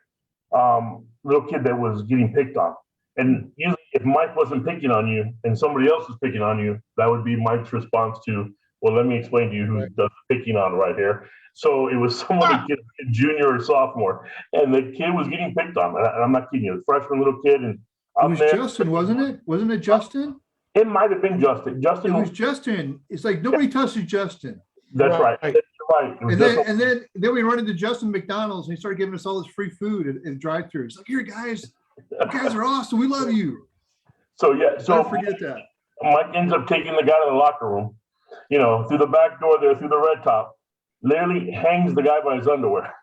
Speaker 2: little kid that was getting picked on. And usually if Mike wasn't picking on you and somebody else was picking on you, that would be Mike's response to, well, let me explain to you who does the picking on right here. So it was someone, junior or sophomore, and the kid was getting picked on. And I'm not kidding you, the freshman little kid. And
Speaker 3: it was Justin, wasn't it? Wasn't it Justin?
Speaker 2: It might have been Justin.
Speaker 3: It was Justin. It's like nobody touches Justin.
Speaker 2: That's right. That's right.
Speaker 3: And then we run into Justin McDonald's, and he started giving us all this free food at drive-thru. It's like, here, guys, you guys are awesome. We love you.
Speaker 2: So yeah, so
Speaker 3: don't forget that.
Speaker 2: Mike ends up taking the guy to the locker room, through the back door there, through the red top, literally hangs the guy by his underwear.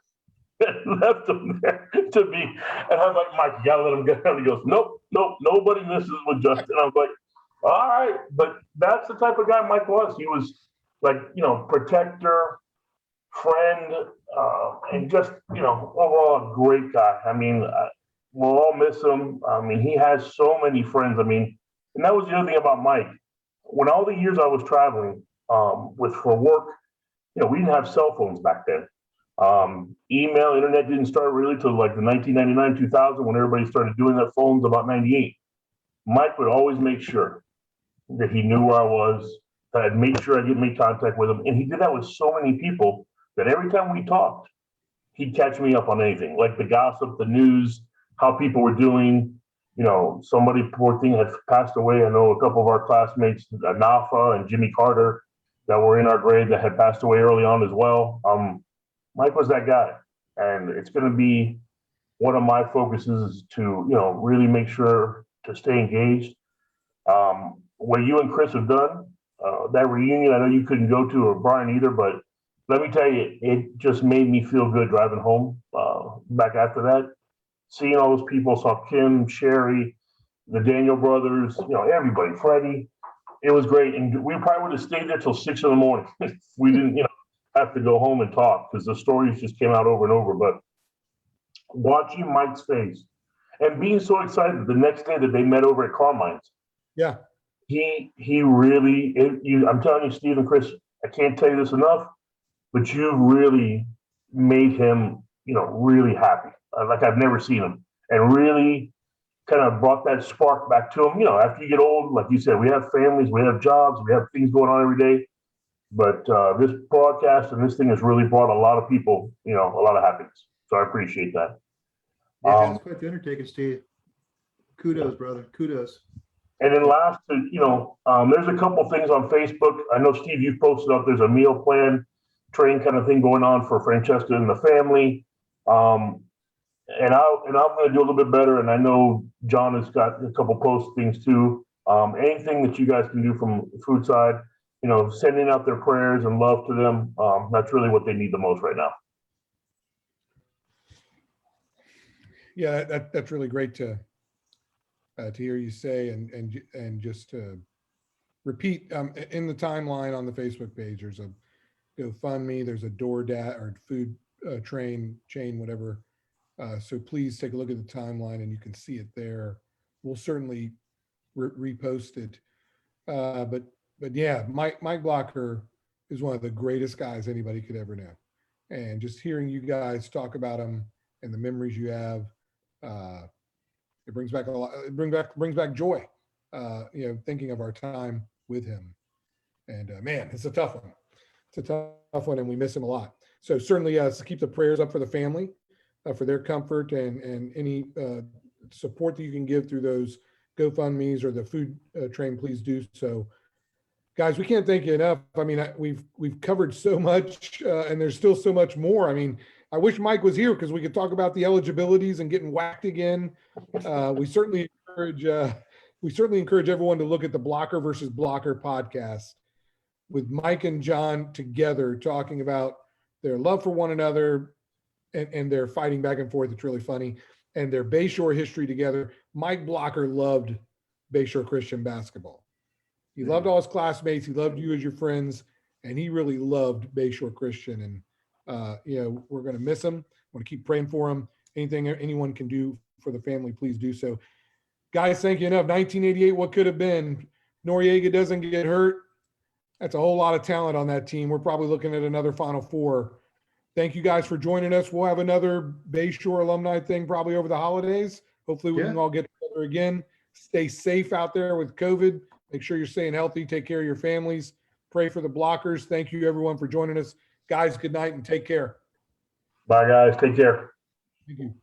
Speaker 2: Left him there to be, and I was like, Mike, you gotta let him get out. He goes, nope, nobody misses with Justin. I was like, all right, but that's the type of guy Mike was. He was like, protector, friend, and just, overall a great guy. I mean, we'll all miss him. I mean, he has so many friends. I mean, and that was the other thing about Mike. When all the years I was traveling for work, we didn't have cell phones back then. Email, internet didn't start really till like the 1999, 2000, when everybody started doing their phones about 98. Mike would always make sure that he knew where I was, that I'd make sure I didn't make contact with him. And he did that with so many people that every time we talked, he'd catch me up on anything, like the gossip, the news, how people were doing. Somebody, poor thing, had passed away. I know a couple of our classmates, Nafa and Jimmy Carter, that were in our grade that had passed away early on as well. Mike was that guy, and it's going to be one of my focuses to, really make sure to stay engaged. What you and Chris have done, that reunion, I know you couldn't go to, or Brian either, but let me tell you, it just made me feel good driving home back after that. Seeing all those people, saw Kim, Sherry, the Daniel brothers, everybody, Freddie. It was great, and we probably would have stayed there till 6 a.m. if we didn't, have to go home and talk, because the stories just came out over and over. But watching Mike's face and being so excited the next day that they met over at Carmine's.
Speaker 1: Yeah.
Speaker 2: He really, I'm telling you, Steve and Chris, I can't tell you this enough, but you really made him, really happy, like I've never seen him, and really kind of brought that spark back to him. After you get old, like you said, we have families, we have jobs, we have things going on every day. But this broadcast and this thing has really brought a lot of people, a lot of happiness. So I appreciate that.
Speaker 3: That's quite the undertaking, Steve. Kudos, brother. Kudos.
Speaker 2: And then last, there's a couple things on Facebook. I know, Steve, you've posted up. There's a meal plan train kind of thing going on for Francesca and the family. And I'm going to do a little bit better. And I know John has got a couple post things too. Anything that you guys can do from the food side, sending out their prayers and love to them. That's really what they need the most right now.
Speaker 1: Yeah, that's really great to hear you say, and just to repeat, in the timeline on the Facebook page, there's a GoFundMe, there's a DoorDash or food train chain, whatever. So please take a look at the timeline and you can see it there. We'll certainly repost it. But yeah, Mike Blocher is one of the greatest guys anybody could ever know. And just hearing you guys talk about him and the memories you have, it brings back a lot. It brings back joy. Thinking of our time with him. And man, it's a tough one. It's a tough one, and we miss him a lot. So certainly, keep the prayers up for the family, for their comfort, and any support that you can give through those GoFundMe's or the food train. Please do so. Guys, we can't thank you enough. I mean, we've covered so much, and there's still so much more. I mean, I wish Mike was here because we could talk about the eligibilities and getting whacked again. We certainly encourage everyone to look at the Blocher versus Blocher podcast with Mike and John together, talking about their love for one another and their fighting back and forth. It's really funny, and their Bayshore history together. Mike Blocher loved Bayshore Christian basketball. He loved all his classmates. He loved you as your friends, and he really loved Bayshore Christian. And we're going to miss him. I want to keep praying for him. Anything anyone can do for the family, please do so. Guys, thank you enough. 1988, what could have been? Noriega doesn't get hurt. That's a whole lot of talent on that team. We're probably looking at another Final Four. Thank you guys for joining us. We'll have another Bayshore alumni thing probably over the holidays. Hopefully we can all get together again. Stay safe out there with COVID. Make sure you're staying healthy. Take care of your families. Pray for the Blochers. Thank you, everyone, for joining us. Guys, good night and take care.
Speaker 2: Bye, guys. Take care.
Speaker 1: Thank you.